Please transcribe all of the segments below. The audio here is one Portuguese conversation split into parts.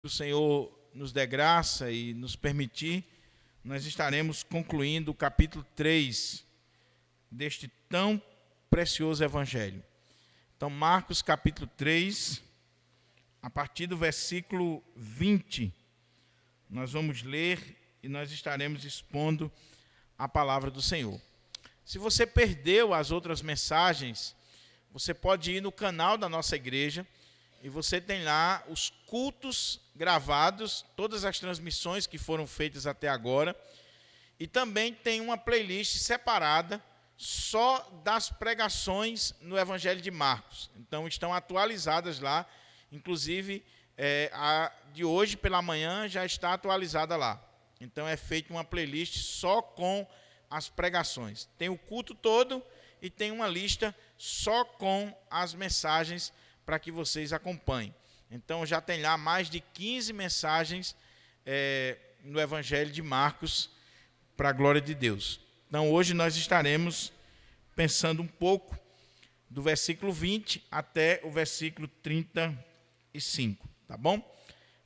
o Senhor nos dê graça e nos permitir, nós estaremos concluindo o capítulo 3 deste tão precioso evangelho. Então, Marcos capítulo 3, a partir do versículo 20, nós vamos ler e nós estaremos expondo a palavra do Senhor. Se você perdeu as outras mensagens, você pode ir no canal da nossa igreja e você tem lá os cultos gravados, todas as transmissões que foram feitas até agora, e também tem uma playlist separada só das pregações no Evangelho de Marcos. Então estão atualizadas lá, inclusive a de hoje pela manhã já está atualizada lá. Então é feita uma playlist só com as pregações. Tem o culto todo e tem uma lista só com as mensagens para que vocês acompanhem. Então já tem lá mais de 15 mensagens no Evangelho de Marcos, para a glória de Deus. Então hoje nós estaremos pensando um pouco do versículo 20 até o versículo 35, tá bom?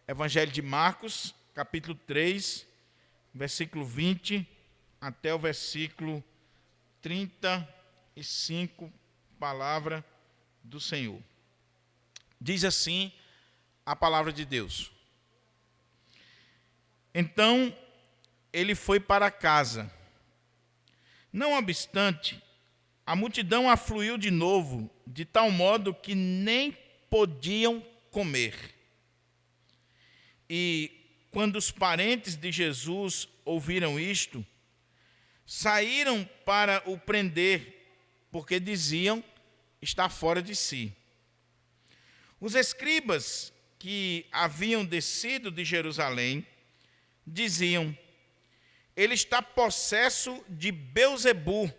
Evangelho de Marcos, capítulo 3, versículo 20 até o versículo 35, palavra do Senhor. Diz assim a palavra de Deus. Então ele foi para casa. Não obstante, a multidão afluiu de novo, de tal modo que nem podiam comer. E quando os parentes de Jesus ouviram isto, saíram para o prender, porque diziam: está fora de si. Os escribas que haviam descido de Jerusalém diziam: ele está possesso de Beelzebu,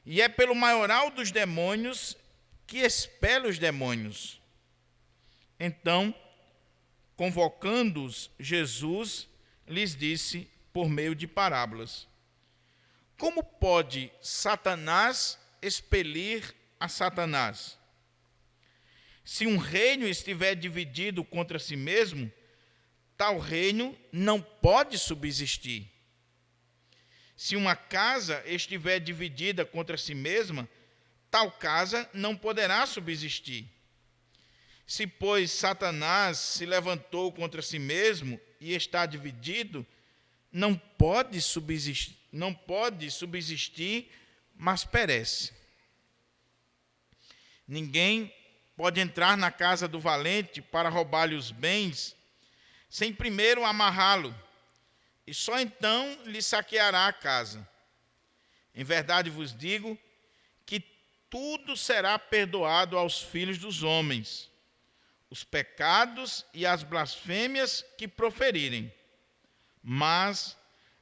e é pelo maioral dos demônios que expele os demônios. Então, convocando-os, Jesus lhes disse por meio de parábolas: como pode Satanás expelir a Satanás? Se um reino estiver dividido contra si mesmo, tal reino não pode subsistir. Se uma casa estiver dividida contra si mesma, tal casa não poderá subsistir. Se, pois, Satanás se levantou contra si mesmo e está dividido, não pode subsistir, mas perece. Ninguém pode entrar na casa do valente para roubar-lhe os bens, sem primeiro amarrá-lo, e só então lhe saqueará a casa. Em verdade vos digo que tudo será perdoado aos filhos dos homens, os pecados e as blasfêmias que proferirem. Mas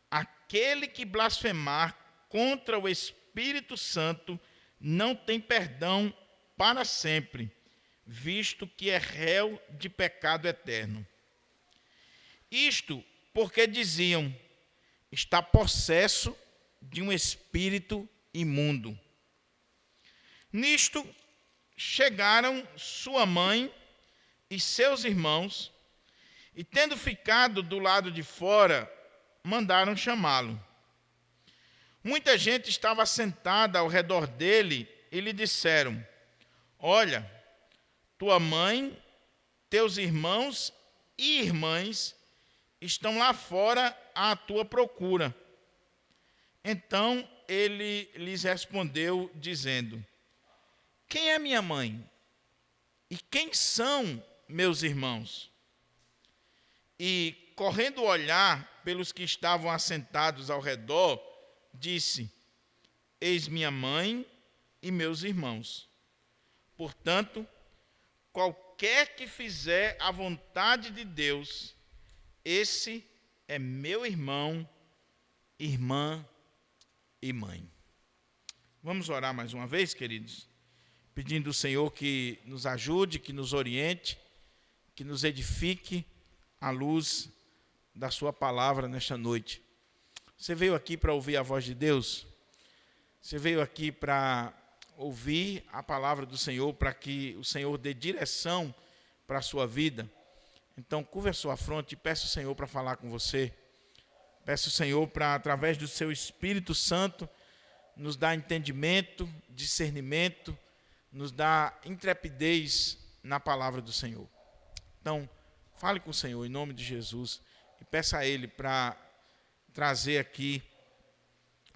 aquele que blasfemar contra o Espírito Santo não tem perdão para sempre, visto que é réu de pecado eterno. Isto porque diziam: está possesso de um espírito imundo. Nisto chegaram sua mãe e seus irmãos, e tendo ficado do lado de fora, mandaram chamá-lo. Muita gente estava sentada ao redor dele e lhe disseram: olha, tua mãe, teus irmãos e irmãs estão lá fora à tua procura. Então ele lhes respondeu, dizendo: quem é minha mãe? E quem são meus irmãos? E, correndo olhar pelos que estavam assentados ao redor, disse: eis minha mãe e meus irmãos. Portanto, qualquer que fizer a vontade de Deus, esse é meu irmão, irmã e mãe. Vamos orar mais uma vez, queridos, pedindo ao Senhor que nos ajude, que nos oriente, que nos edifique à luz da sua palavra nesta noite. Você veio aqui para ouvir a voz de Deus? Você veio aqui para ouvir a palavra do Senhor, para que o Senhor dê direção para a sua vida? Então, curva a sua fronte e peça o Senhor para falar com você. Peça o Senhor para, através do seu Espírito Santo, nos dar entendimento, discernimento, nos dar intrepidez na palavra do Senhor. Então, fale com o Senhor em nome de Jesus e peça a Ele para trazer aqui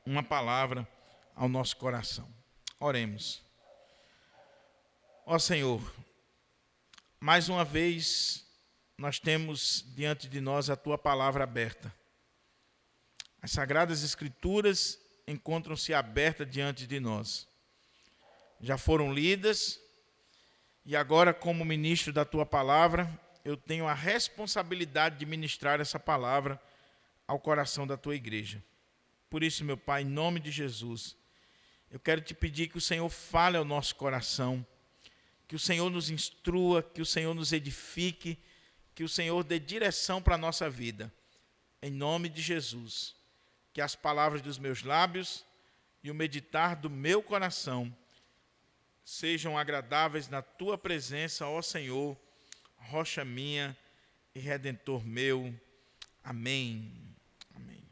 uma palavra ao nosso coração. Oremos. Ó Senhor, mais uma vez nós temos diante de nós a Tua palavra aberta. As Sagradas Escrituras encontram-se abertas diante de nós. Já foram lidas e agora, como ministro da Tua palavra, eu tenho a responsabilidade de ministrar essa palavra ao coração da Tua igreja. Por isso, meu Pai, em nome de Jesus, eu quero te pedir que o Senhor fale ao nosso coração, que o Senhor nos instrua, que o Senhor nos edifique, que o Senhor dê direção para a nossa vida. Em nome de Jesus, que as palavras dos meus lábios e o meditar do meu coração sejam agradáveis na Tua presença, ó Senhor, rocha minha e redentor meu. Amém. Amém.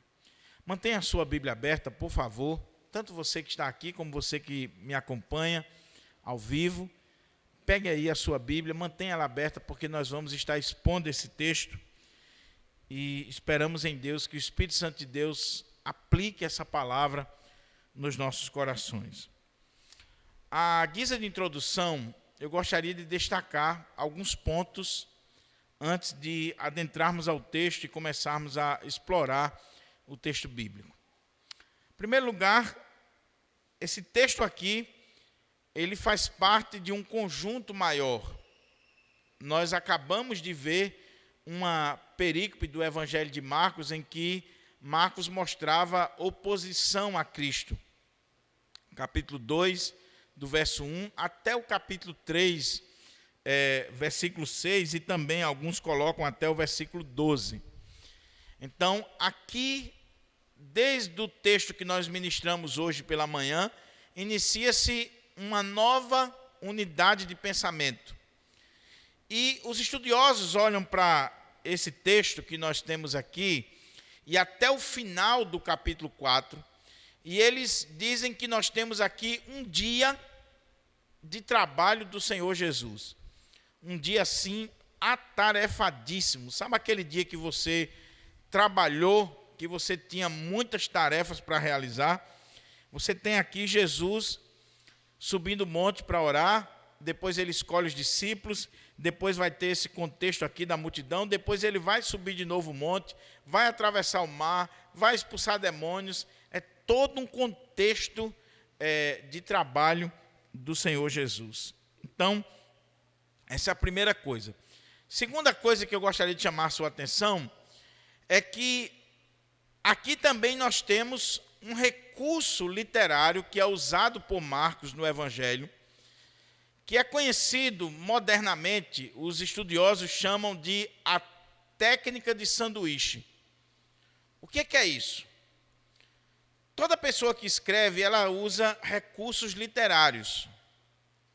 Mantenha a sua Bíblia aberta, por favor, tanto você que está aqui como você que me acompanha ao vivo. Pegue aí a sua Bíblia, mantenha ela aberta, porque nós vamos estar expondo esse texto e esperamos em Deus que o Espírito Santo de Deus aplique essa palavra nos nossos corações. À guisa de introdução, eu gostaria de destacar alguns pontos antes de adentrarmos ao texto e começarmos a explorar o texto bíblico. Em primeiro lugar, esse texto aqui, ele faz parte de um conjunto maior. Nós acabamos de ver uma perícope do Evangelho de Marcos, em que Marcos mostrava oposição a Cristo. Capítulo 2, do verso 1 até o capítulo 3, versículo 6, e também alguns colocam até o versículo 12. Então, aqui, desde o texto que nós ministramos hoje pela manhã, inicia-se uma nova unidade de pensamento. E os estudiosos olham para esse texto que nós temos aqui, e até o final do capítulo 4, e eles dizem que nós temos aqui um dia de trabalho do Senhor Jesus. Um dia, assim, atarefadíssimo. Sabe aquele dia que você trabalhou, que você tinha muitas tarefas para realizar? Você tem aqui Jesus subindo o monte para orar, depois ele escolhe os discípulos, depois vai ter esse contexto aqui da multidão, depois ele vai subir de novo o monte, vai atravessar o mar, vai expulsar demônios. É todo um contexto de trabalho do Senhor Jesus. Então, essa é a primeira coisa. Segunda coisa que eu gostaria de chamar a sua atenção é que aqui também nós temos um recurso literário que é usado por Marcos no Evangelho, que é conhecido modernamente, os estudiosos chamam de a técnica de sanduíche. O que é isso? Toda pessoa que escreve, ela usa recursos literários.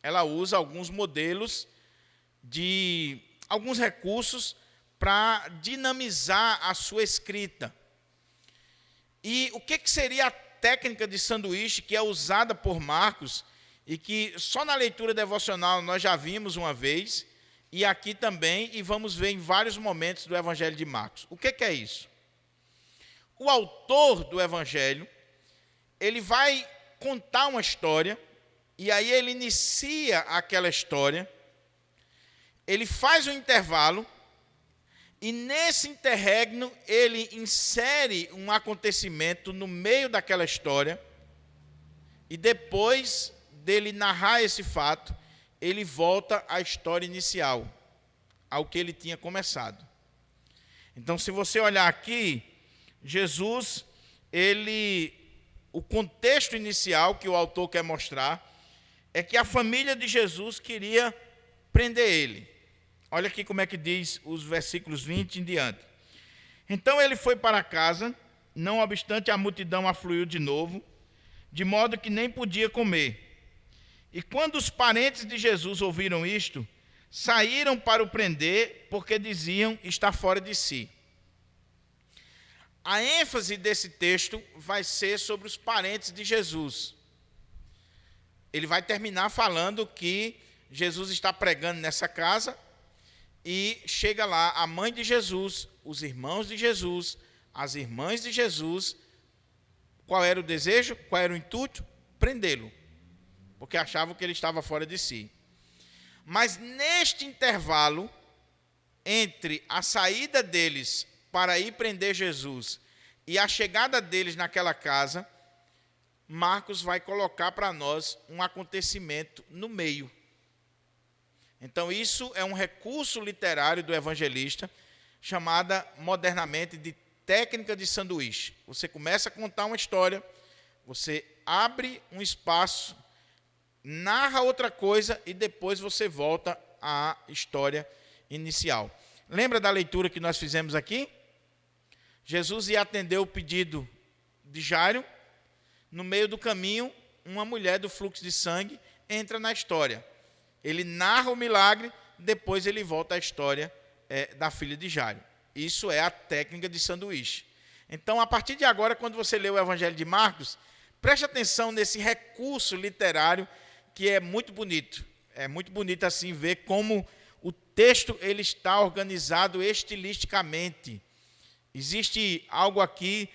Ela usa alguns modelos de alguns recursos para dinamizar a sua escrita. E o que seria a técnica de sanduíche que é usada por Marcos e que só na leitura devocional nós já vimos uma vez, e aqui também, e vamos ver em vários momentos do Evangelho de Marcos. O que é isso? O autor do Evangelho, ele vai contar uma história, e aí ele inicia aquela história, ele faz um intervalo, e nesse interregno ele insere um acontecimento no meio daquela história, e depois dele narrar esse fato, ele volta à história inicial, ao que ele tinha começado. Então, se você olhar aqui, Jesus, o contexto inicial que o autor quer mostrar é que a família de Jesus queria prender ele. Olha aqui como é que diz os versículos 20 em diante. Então ele foi para casa, não obstante a multidão afluiu de novo, de modo que nem podia comer. E quando os parentes de Jesus ouviram isto, saíram para o prender porque diziam estar fora de si. A ênfase desse texto vai ser sobre os parentes de Jesus. Ele vai terminar falando que Jesus está pregando nessa casa e chega lá a mãe de Jesus, os irmãos de Jesus, as irmãs de Jesus. Qual era o desejo? Qual era o intuito? Prendê-lo, porque achavam que ele estava fora de si. Mas neste intervalo, entre a saída deles para ir prender Jesus e a chegada deles naquela casa, Marcos vai colocar para nós um acontecimento no meio. Então, isso é um recurso literário do evangelista, chamada modernamente de técnica de sanduíche. Você começa a contar uma história, você abre um espaço, narra outra coisa e depois você volta à história inicial. Lembra da leitura que nós fizemos aqui? Jesus ia atender o pedido de Jairo. No meio do caminho, uma mulher do fluxo de sangue entra na história. Ele narra o milagre, depois ele volta à história da filha de Jairo. Isso é a técnica de sanduíche. Então, a partir de agora, quando você lê o Evangelho de Marcos, preste atenção nesse recurso literário que é muito bonito. É muito bonito assim ver como o texto ele está organizado estilisticamente. Existe algo aqui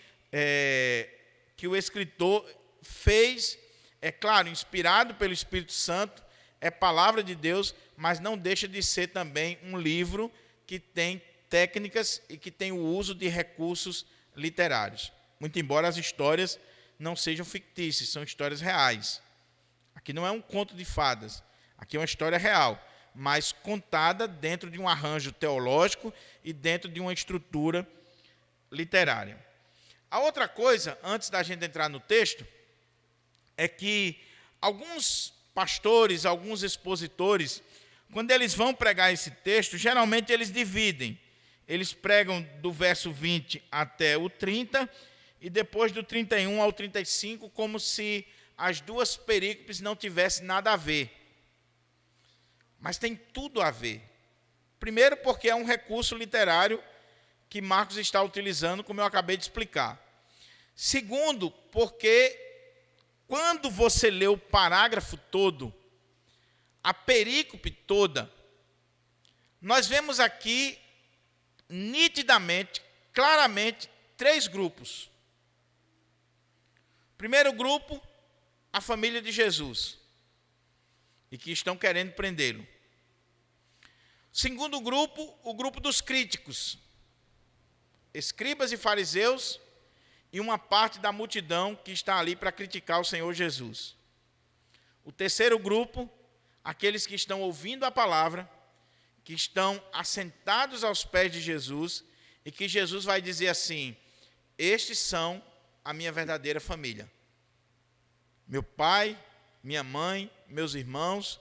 que o escritor fez, é claro, inspirado pelo Espírito Santo, é palavra de Deus, mas não deixa de ser também um livro que tem técnicas e que tem o uso de recursos literários. Muito embora as histórias não sejam fictícias, são histórias reais. Aqui não é um conto de fadas, aqui é uma história real, mas contada dentro de um arranjo teológico e dentro de uma estrutura literária. A outra coisa, antes da gente entrar no texto, é que alguns pastores, alguns expositores, quando eles vão pregar esse texto, geralmente eles dividem. Eles pregam do verso 20 até o 30, e depois do 31 ao 35, como se as duas perícopes não tivessem nada a ver. Mas tem tudo a ver. Primeiro, porque é um recurso literário que Marcos está utilizando, como eu acabei de explicar. Segundo, porque quando você lê o parágrafo todo, a perícope toda, nós vemos aqui nitidamente, claramente, três grupos. Primeiro grupo, a família de Jesus, e que estão querendo prendê-lo. Segundo grupo, o grupo dos críticos, escribas e fariseus, e uma parte da multidão que está ali para criticar o Senhor Jesus. O terceiro grupo, aqueles que estão ouvindo a palavra, que estão assentados aos pés de Jesus, e que Jesus vai dizer assim: estes são a minha verdadeira família. Meu pai, minha mãe, meus irmãos,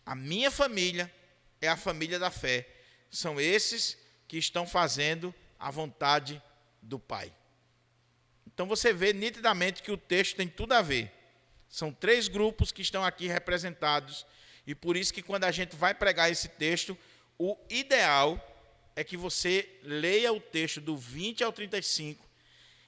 a minha família é a família da fé. São esses que estão fazendo a vontade do Pai. Então você vê nitidamente que o texto tem tudo a ver. São três grupos que estão aqui representados, e por isso que quando a gente vai pregar esse texto, o ideal é que você leia o texto do 20 ao 35,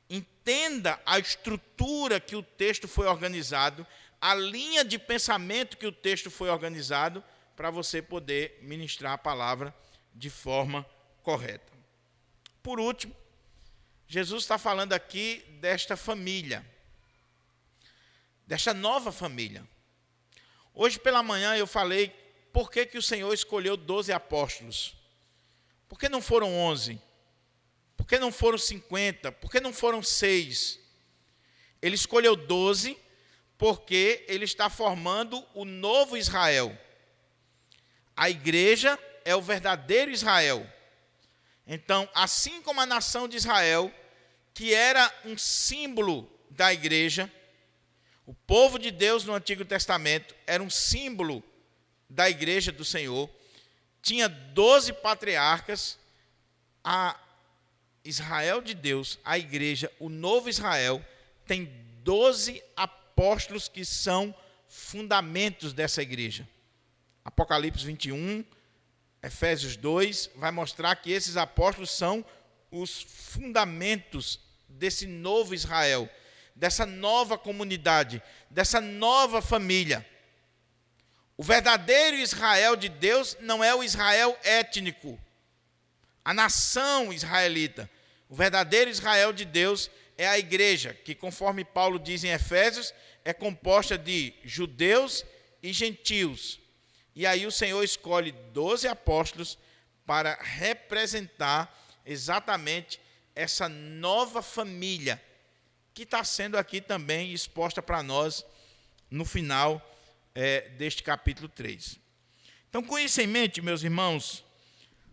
entenda a estrutura que o texto foi organizado, a linha de pensamento que o texto foi organizado, para você poder ministrar a palavra de forma correta. Por último, Jesus está falando aqui desta família, desta nova família. Hoje pela manhã eu falei por que o Senhor escolheu 12 apóstolos. Por que não foram 11? Por que não foram 50? Por que não foram 6? Ele escolheu 12 porque ele está formando o novo Israel. A igreja é o verdadeiro Israel. Então, assim como a nação de Israel, que era um símbolo da igreja, o povo de Deus no Antigo Testamento era um símbolo da igreja do Senhor, tinha 12 patriarcas. A Israel de Deus, a igreja, o novo Israel, tem 12 apóstolos que são fundamentos dessa igreja. Apocalipse 21 Efésios 2, vai mostrar que esses apóstolos são os fundamentos desse novo Israel, dessa nova comunidade, dessa nova família. O verdadeiro Israel de Deus não é o Israel étnico, a nação israelita. O verdadeiro Israel de Deus é a igreja, que, conforme Paulo diz em Efésios, é composta de judeus e gentios. E aí o Senhor escolhe 12 apóstolos para representar exatamente essa nova família, que está sendo aqui também exposta para nós no final deste capítulo 3. Então, com isso em mente, meus irmãos,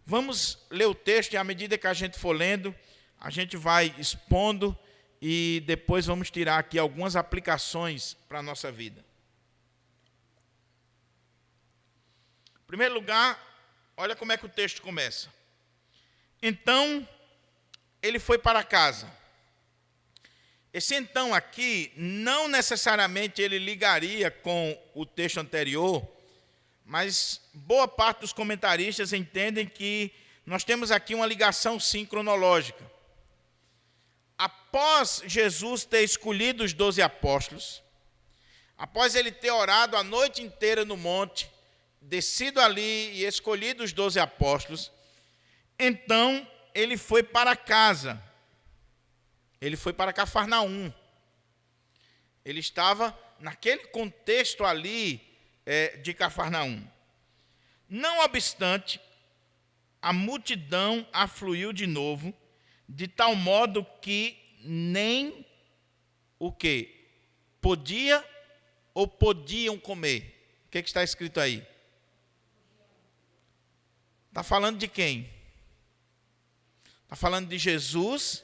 vamos ler o texto e à medida que a gente for lendo, a gente vai expondo e depois vamos tirar aqui algumas aplicações para a nossa vida. Em primeiro lugar, olha como é que o texto começa. Então, ele foi para casa. Esse então aqui, não necessariamente ele ligaria com o texto anterior, mas boa parte dos comentaristas entendem que nós temos aqui uma ligação sim cronológica. Após Jesus ter escolhido os 12 apóstolos, após ele ter orado a noite inteira no monte, descido ali e escolhido os 12 apóstolos, então ele foi para casa. Ele foi para Cafarnaum. Ele estava naquele contexto ali de Cafarnaum. Não obstante, a multidão afluiu de novo, de tal modo que nem o quê? Podia ou podiam comer. O que está escrito aí? Está falando de quem? Está falando de Jesus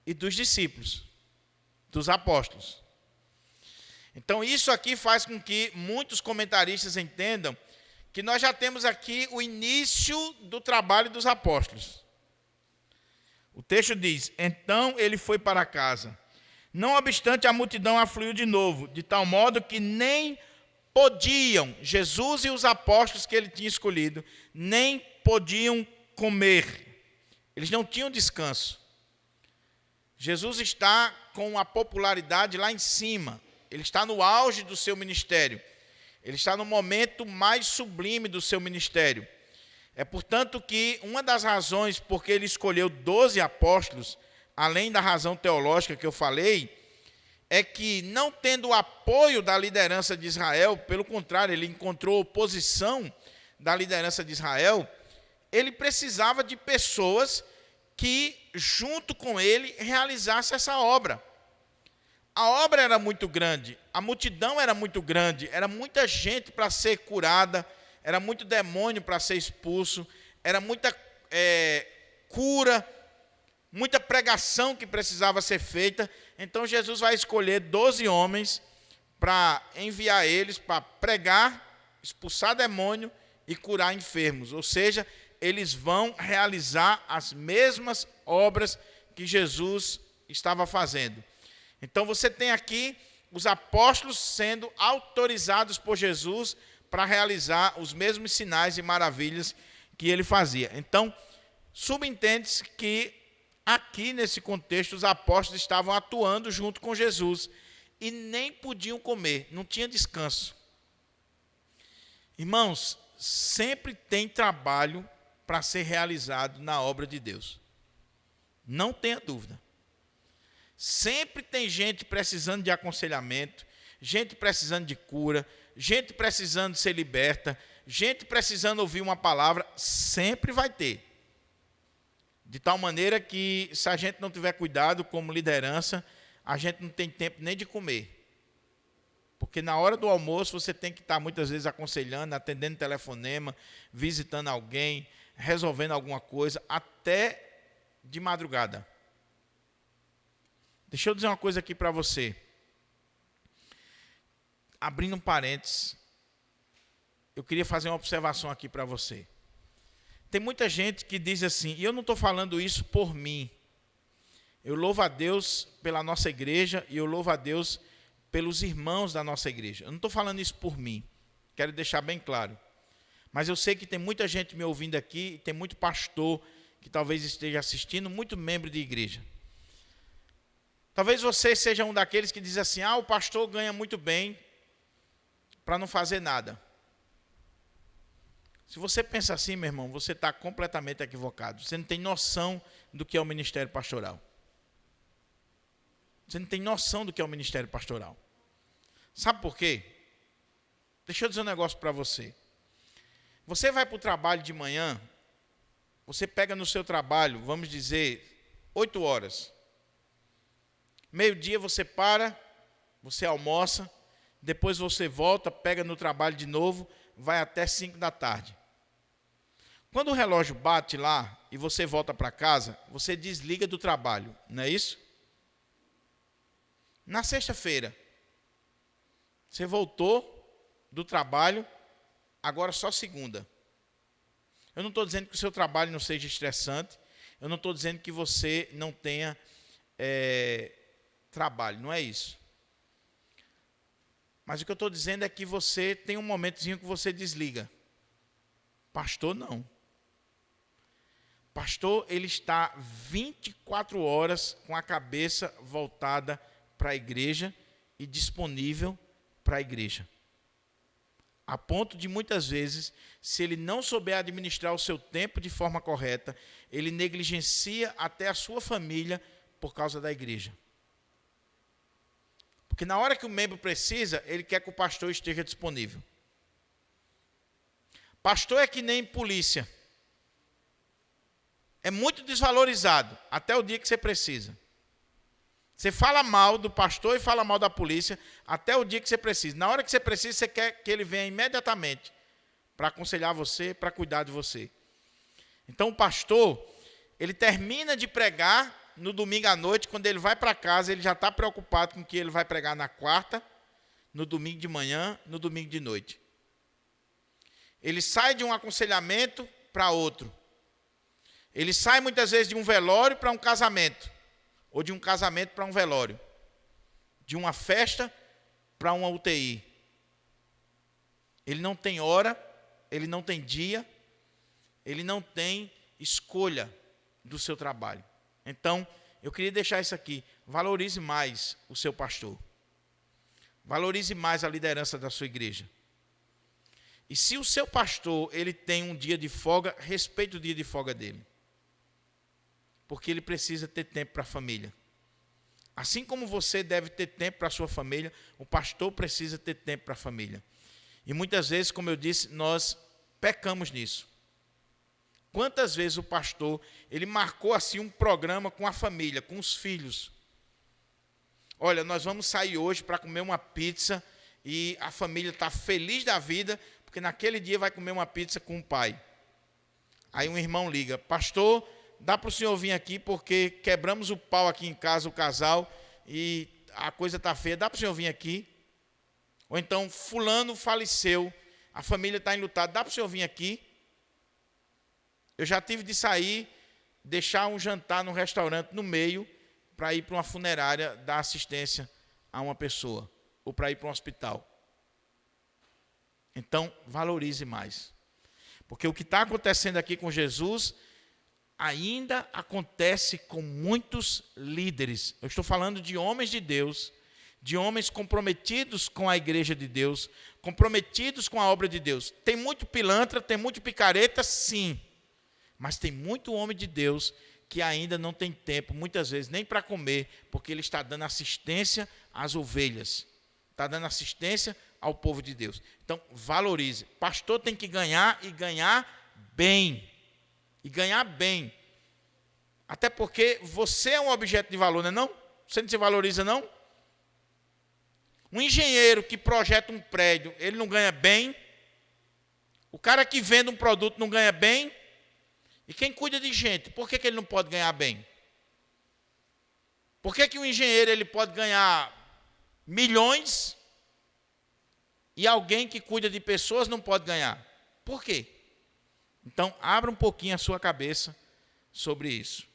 e dos discípulos, dos apóstolos. Então, isso aqui faz com que muitos comentaristas entendam que nós já temos aqui o início do trabalho dos apóstolos. O texto diz: então ele foi para casa. Não obstante, a multidão afluiu de novo, de tal modo que nem podiam, Jesus e os apóstolos que ele tinha escolhido, nem podiam comer. Eles não tinham descanso. Jesus está com a popularidade lá em cima. Ele está no auge do seu ministério. Ele está no momento mais sublime do seu ministério. É, portanto, que uma das razões por que ele escolheu 12 apóstolos, além da razão teológica que eu falei, é que, não tendo o apoio da liderança de Israel, pelo contrário, ele encontrou oposição da liderança de Israel, ele precisava de pessoas que, junto com ele, realizasse essa obra. A obra era muito grande, a multidão era muito grande, era muita gente para ser curada, era muito demônio para ser expulso, era muita cura, muita pregação que precisava ser feita. Então Jesus vai escolher 12 homens para enviar eles para pregar, expulsar demônio e curar enfermos. Ou seja, eles vão realizar as mesmas obras que Jesus estava fazendo. Então você tem aqui os apóstolos sendo autorizados por Jesus para realizar os mesmos sinais e maravilhas que ele fazia. Então, subentende-se que aqui nesse contexto os apóstolos estavam atuando junto com Jesus e nem podiam comer, não tinha descanso. Irmãos, sempre tem trabalho para ser realizado na obra de Deus. Não tenha dúvida. Sempre tem gente precisando de aconselhamento, gente precisando de cura, gente precisando ser liberta, gente precisando ouvir uma palavra, sempre vai ter. De tal maneira que, se a gente não tiver cuidado como liderança, a gente não tem tempo nem de comer. Porque na hora do almoço você tem que estar muitas vezes aconselhando, atendendo telefonema, visitando alguém, resolvendo alguma coisa, até de madrugada. Deixa eu dizer uma coisa aqui para você. Abrindo um parênteses, eu queria fazer uma observação aqui para você. Tem muita gente que diz assim, e eu não estou falando isso por mim. Eu louvo a Deus pela nossa igreja e eu louvo a Deus pelos irmãos da nossa igreja. Eu não estou falando isso por mim, quero deixar bem claro. Mas eu sei que tem muita gente me ouvindo aqui, tem muito pastor que talvez esteja assistindo, muito membro de igreja. Talvez você seja um daqueles que diz assim, o pastor ganha muito bem para não fazer nada. Se você pensa assim, meu irmão, você está completamente equivocado. Você não tem noção do que é o ministério pastoral. Você não tem noção do que é o ministério pastoral. Sabe por quê? Deixa eu dizer um negócio para você. Você vai para o trabalho de manhã, você pega no seu trabalho, vamos dizer, 8 horas. Meio-dia você para, você almoça, depois você volta, pega no trabalho de novo, vai até 5 da tarde. Quando o relógio bate lá e você volta para casa, você desliga do trabalho, não é isso? Na sexta-feira, você voltou do trabalho, agora só segunda. Eu não estou dizendo que o seu trabalho não seja estressante, eu não estou dizendo que você não tenha trabalho, não é isso. Mas o que eu estou dizendo é que você tem um momentozinho que você desliga. Pastor, não. Pastor, ele está 24 horas com a cabeça voltada para a igreja e disponível para a igreja. A ponto de, muitas vezes, se ele não souber administrar o seu tempo de forma correta, ele negligencia até a sua família por causa da igreja. Porque na hora que o membro precisa, ele quer que o pastor esteja disponível. Pastor é que nem polícia. É muito desvalorizado, até o dia que você precisa. Você fala mal do pastor e fala mal da polícia até o dia que você precisa. Na hora que você precisa, você quer que ele venha imediatamente para aconselhar você, para cuidar de você. Então o pastor, ele termina de pregar no domingo à noite, quando ele vai para casa, ele já está preocupado com o que ele vai pregar na quarta, no domingo de manhã, no domingo de noite. Ele sai de um aconselhamento para outro. Ele sai muitas vezes de um velório para um casamento. Ou de um casamento para um velório. De uma festa para uma UTI. Ele não tem hora, ele não tem dia, ele não tem escolha do seu trabalho. Então, eu queria deixar isso aqui. Valorize mais o seu pastor. Valorize mais a liderança da sua igreja. E se o seu pastor ele tem um dia de folga, respeite o dia de folga dele. Porque ele precisa ter tempo para a família. Assim como você deve ter tempo para a sua família, o pastor precisa ter tempo para a família. E muitas vezes, como eu disse, nós pecamos nisso. Quantas vezes o pastor, ele marcou assim um programa com a família, com os filhos. Olha, nós vamos sair hoje para comer uma pizza e a família está feliz da vida, porque naquele dia vai comer uma pizza com o pai. Aí um irmão liga, pastor, dá para o senhor vir aqui porque quebramos o pau aqui em casa, o casal, e a coisa está feia, dá para o senhor vir aqui? Ou então, fulano faleceu, a família está enlutada, dá para o senhor vir aqui? Eu já tive de sair, deixar um jantar num restaurante no meio, para ir para uma funerária dar assistência a uma pessoa, ou para ir para um hospital. Então, valorize mais. Porque o que está acontecendo aqui com Jesus ainda acontece com muitos líderes. Eu estou falando de homens de Deus, de homens comprometidos com a igreja de Deus, comprometidos com a obra de Deus. Tem muito pilantra, tem muito picareta, sim. Mas tem muito homem de Deus que ainda não tem tempo, muitas vezes, nem para comer, porque ele está dando assistência às ovelhas. Está dando assistência ao povo de Deus. Então, valorize. Pastor tem que ganhar e ganhar bem. E ganhar bem. Até porque você é um objeto de valor, não é não? Você não se valoriza, não? Um engenheiro que projeta um prédio, ele não ganha bem. O cara que vende um produto não ganha bem. E quem cuida de gente, por que ele não pode ganhar bem? Por que um engenheiro ele pode ganhar milhões e alguém que cuida de pessoas não pode ganhar? Por quê? Então, abra um pouquinho a sua cabeça sobre isso.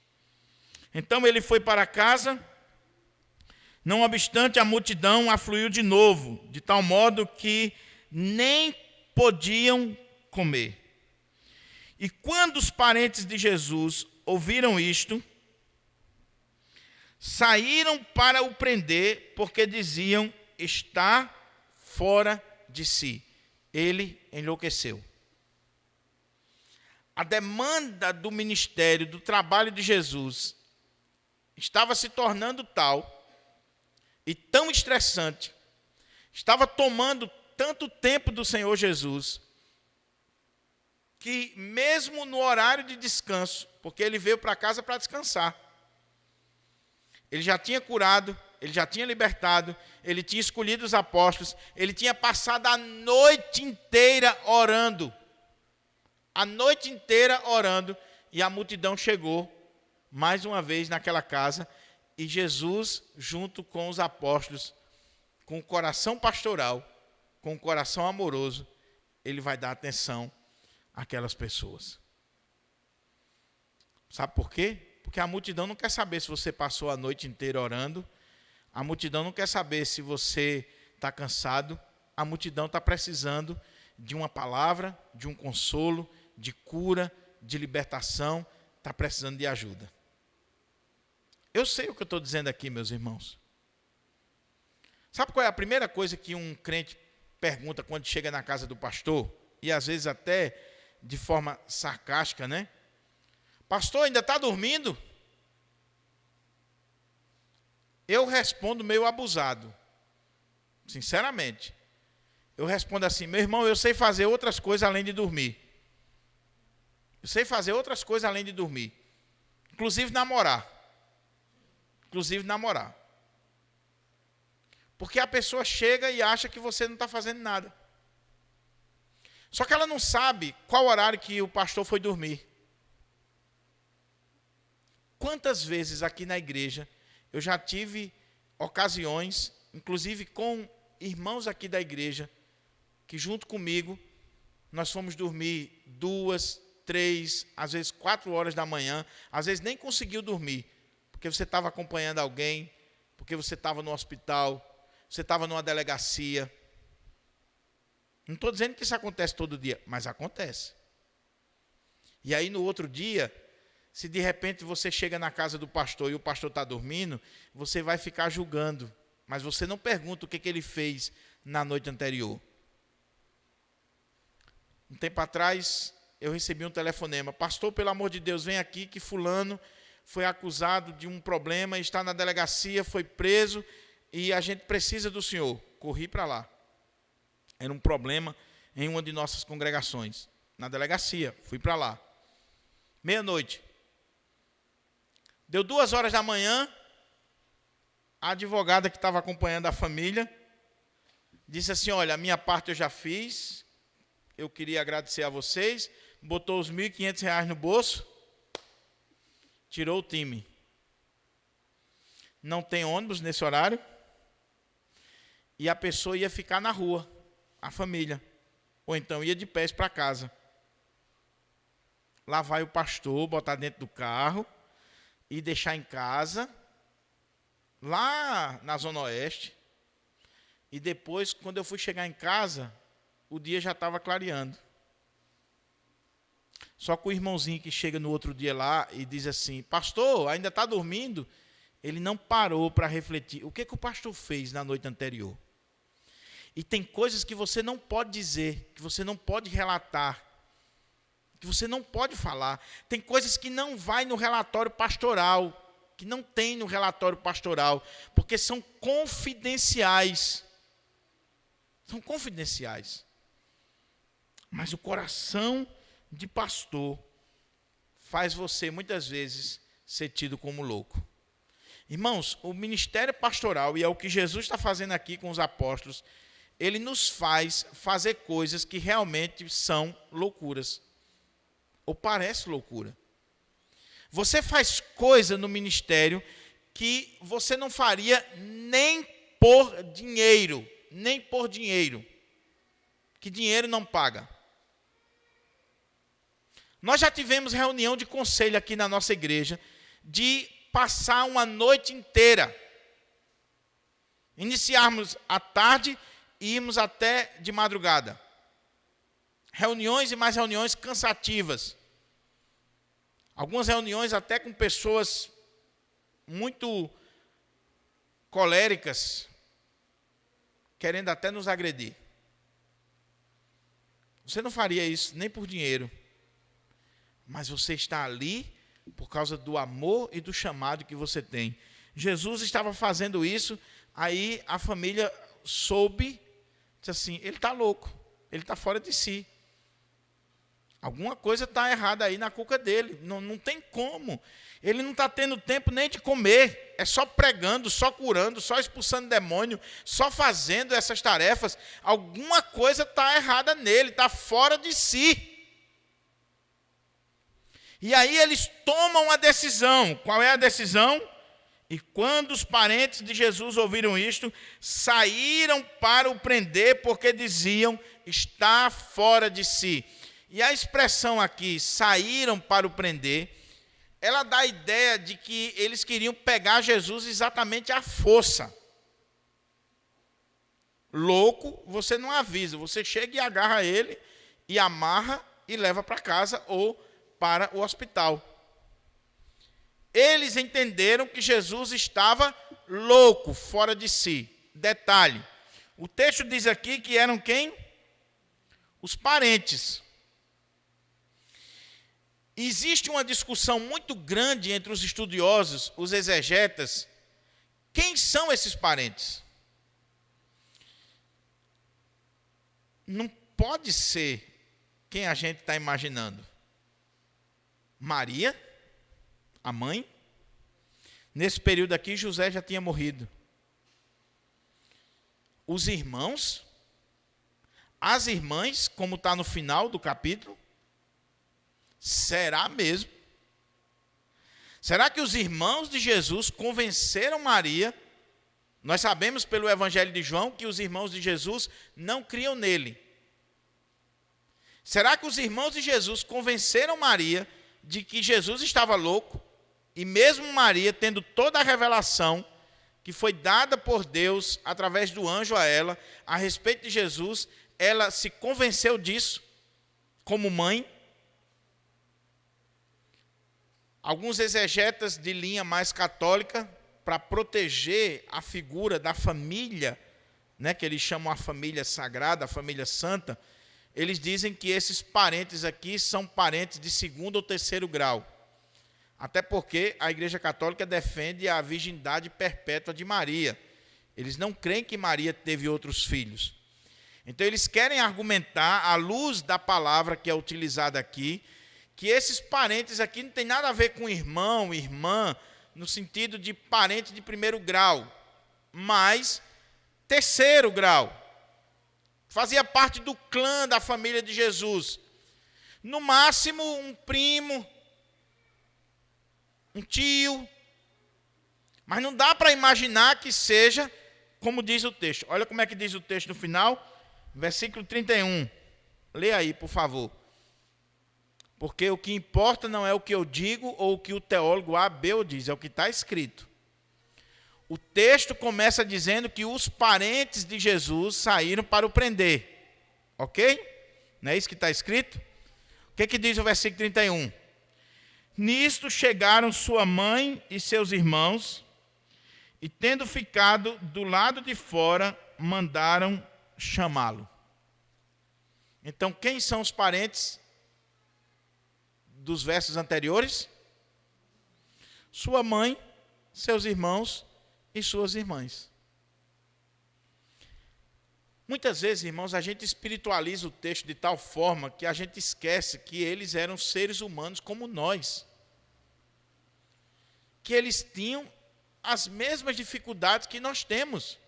Então, ele foi para casa, não obstante a multidão afluiu de novo, de tal modo que nem podiam comer. E quando os parentes de Jesus ouviram isto, saíram para o prender, porque diziam: está fora de si. Ele enlouqueceu. A demanda do ministério, do trabalho de Jesus, estava se tornando tal e tão estressante, estava tomando tanto tempo do Senhor Jesus, que mesmo no horário de descanso, porque ele veio para casa para descansar, ele já tinha curado, ele já tinha libertado, ele tinha escolhido os apóstolos, ele tinha passado a noite inteira orando. A noite inteira orando, e a multidão chegou mais uma vez naquela casa, e Jesus, junto com os apóstolos, com o coração pastoral, com o coração amoroso, ele vai dar atenção àquelas pessoas. Sabe por quê? Porque a multidão não quer saber se você passou a noite inteira orando, a multidão não quer saber se você está cansado, a multidão está precisando de uma palavra, de um consolo, de cura, de libertação, está precisando de ajuda. Eu sei o que eu estou dizendo aqui, meus irmãos. Sabe qual é a primeira coisa que um crente pergunta quando chega na casa do pastor? E às vezes até de forma sarcástica, né? Pastor, ainda está dormindo? Eu respondo meio abusado. Sinceramente. Eu respondo assim: meu irmão, eu sei fazer outras coisas além de dormir. Eu sei fazer outras coisas além de dormir. Inclusive namorar. Porque a pessoa chega e acha que você não está fazendo nada. Só que ela não sabe qual horário que o pastor foi dormir. Quantas vezes aqui na igreja eu já tive ocasiões, inclusive com irmãos aqui da igreja, que junto comigo nós fomos dormir 2, 3, às vezes 4 horas da manhã, às vezes nem conseguiu dormir, porque você estava acompanhando alguém, porque você estava no hospital, você estava numa delegacia. Não estou dizendo que isso acontece todo dia, mas acontece. E aí no outro dia, se de repente você chega na casa do pastor e o pastor está dormindo, você vai ficar julgando, mas você não pergunta o que ele fez na noite anterior. Um tempo atrás, eu recebi um telefonema: pastor, pelo amor de Deus, vem aqui que fulano foi acusado de um problema, está na delegacia, foi preso e a gente precisa do senhor. Corri para lá. Era um problema em uma de nossas congregações. Na delegacia, fui para lá. Meia-noite. Deu 2 horas da manhã, a advogada que estava acompanhando a família disse assim: olha, a minha parte eu já fiz, eu queria agradecer a vocês, botou os R$ 1.500 no bolso, tirou o time. Não tem ônibus nesse horário, e a pessoa ia ficar na rua, a família, ou então ia de pés para casa. Lá vai o pastor botar dentro do carro e deixar em casa, lá na Zona Oeste, e depois, quando eu fui chegar em casa, o dia já estava clareando. Só que o irmãozinho que chega no outro dia lá e diz assim: pastor, ainda está dormindo? Ele não parou para refletir o que o pastor fez na noite anterior. E tem coisas que você não pode dizer, que você não pode relatar, que você não pode falar. Tem coisas que não vai no relatório pastoral, que não tem no relatório pastoral, porque são confidenciais. São confidenciais. Mas o coração de pastor faz você, muitas vezes, ser tido como louco. Irmãos, o ministério pastoral, e é o que Jesus está fazendo aqui com os apóstolos, ele nos faz fazer coisas que realmente são loucuras. Ou parece loucura. Você faz coisa no ministério que você não faria nem por dinheiro. Nem por dinheiro. Que dinheiro não paga. Nós já tivemos reunião de conselho aqui na nossa igreja de passar uma noite inteira. Iniciarmos à tarde e irmos até de madrugada. Reuniões e mais reuniões cansativas. Algumas reuniões até com pessoas muito coléricas, querendo até nos agredir. Você não faria isso nem por dinheiro, mas você está ali por causa do amor e do chamado que você tem. Jesus estava fazendo isso, aí a família soube, disse assim, ele está louco, ele está fora de si. Alguma coisa está errada aí na cuca dele, não tem como. Ele não está tendo tempo nem de comer, é só pregando, só curando, só expulsando demônio, só fazendo essas tarefas. Alguma coisa está errada nele, está fora de si. E aí eles tomam a decisão. Qual é a decisão? E quando os parentes de Jesus ouviram isto, saíram para o prender, porque diziam, está fora de si. E a expressão aqui, saíram para o prender, ela dá a ideia de que eles queriam pegar Jesus exatamente à força. Louco, você não avisa, você chega e agarra ele, e amarra e leva para casa ou para o hospital. Eles entenderam que Jesus estava louco, fora de si. Detalhe, o texto diz aqui que eram quem? Os parentes. Existe uma discussão muito grande entre os estudiosos, os exegetas. Quem são esses parentes? Não pode ser quem a gente está imaginando. Maria, a mãe. Nesse período aqui, José já tinha morrido. Os irmãos, as irmãs, como está no final do capítulo. Será mesmo? Será que os irmãos de Jesus convenceram Maria? Nós sabemos pelo Evangelho de João que os irmãos de Jesus não criam nele. Será que os irmãos de Jesus convenceram Maria de que Jesus estava louco? E mesmo Maria, tendo toda a revelação que foi dada por Deus através do anjo a ela, a respeito de Jesus, ela se convenceu disso como mãe? Alguns exegetas de linha mais católica, para proteger a figura da família, né, que eles chamam a família sagrada, a família santa, eles dizem que esses parentes aqui são parentes de segundo ou terceiro grau. Até porque a Igreja Católica defende a virgindade perpétua de Maria. Eles não creem que Maria teve outros filhos. Então eles querem argumentar, à luz da palavra que é utilizada aqui, que esses parentes aqui não tem nada a ver com irmão, irmã, no sentido de parente de primeiro grau, mas terceiro grau. Fazia parte do clã da família de Jesus. No máximo, um primo, um tio. Mas não dá para imaginar que seja como diz o texto. Olha como é que diz o texto no final, versículo 31. Lê aí, por favor. Porque o que importa não é o que eu digo ou o que o teólogo A, B ou diz, é o que está escrito. O texto começa dizendo que os parentes de Jesus saíram para o prender. Ok? Não é isso que está escrito? O que diz o versículo 31? Nisto chegaram sua mãe e seus irmãos, e tendo ficado do lado de fora, mandaram chamá-lo. Então, quem são os parentes dos versos anteriores? Sua mãe, seus irmãos e suas irmãs. Muitas vezes, irmãos, a gente espiritualiza o texto de tal forma que a gente esquece que eles eram seres humanos como nós. Que eles tinham as mesmas dificuldades que nós temos.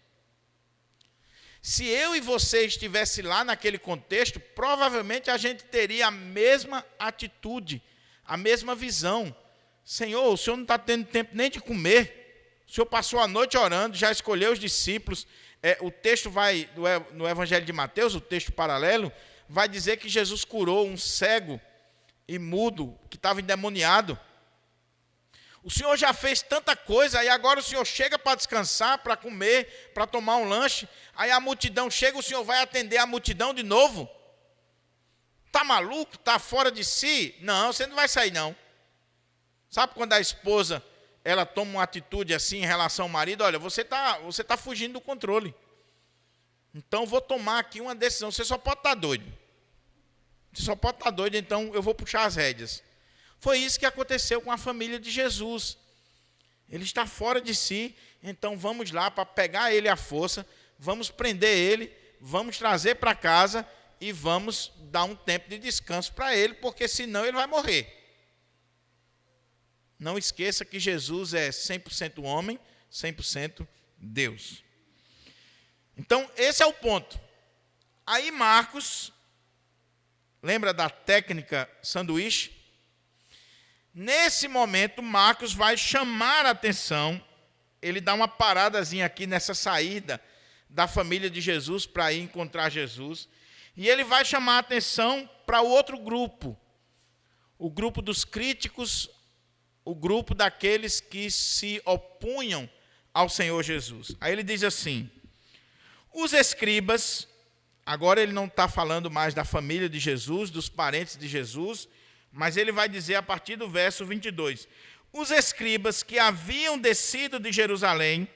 Se eu e você estivesse lá naquele contexto, provavelmente a gente teria a mesma atitude, a mesma visão. Senhor, o Senhor não está tendo tempo nem de comer. O Senhor passou a noite orando, já escolheu os discípulos. O texto vai, no Evangelho de Mateus, o texto paralelo, vai dizer que Jesus curou um cego e mudo que estava endemoniado. O Senhor já fez tanta coisa, e agora o Senhor chega para descansar, para comer, para tomar um lanche, aí a multidão chega, o Senhor vai atender a multidão de novo? Está maluco? Está fora de si? Não, você não vai sair não. Sabe quando a esposa ela toma uma atitude assim em relação ao marido? Olha, você tá fugindo do controle. Então, vou tomar aqui uma decisão. Você só pode estar doido. Você só pode estar doido, então eu vou puxar as rédeas. Foi isso que aconteceu com a família de Jesus. Ele está fora de si, então vamos lá para pegar ele à força, vamos prender ele, vamos trazer para casa e vamos dar um tempo de descanso para ele, porque senão ele vai morrer. Não esqueça que Jesus é 100% homem, 100% Deus. Então, esse é o ponto. Aí Marcos, lembra da técnica sanduíche? Nesse momento, Marcos vai chamar a atenção, ele dá uma paradazinha aqui nessa saída da família de Jesus para ir encontrar Jesus, e ele vai chamar a atenção para o outro grupo, o grupo dos críticos, o grupo daqueles que se opunham ao Senhor Jesus. Aí ele diz assim: os escribas, agora ele não está falando mais da família de Jesus, dos parentes de Jesus, mas ele vai dizer a partir do verso 22. Os escribas que haviam descido de Jerusalém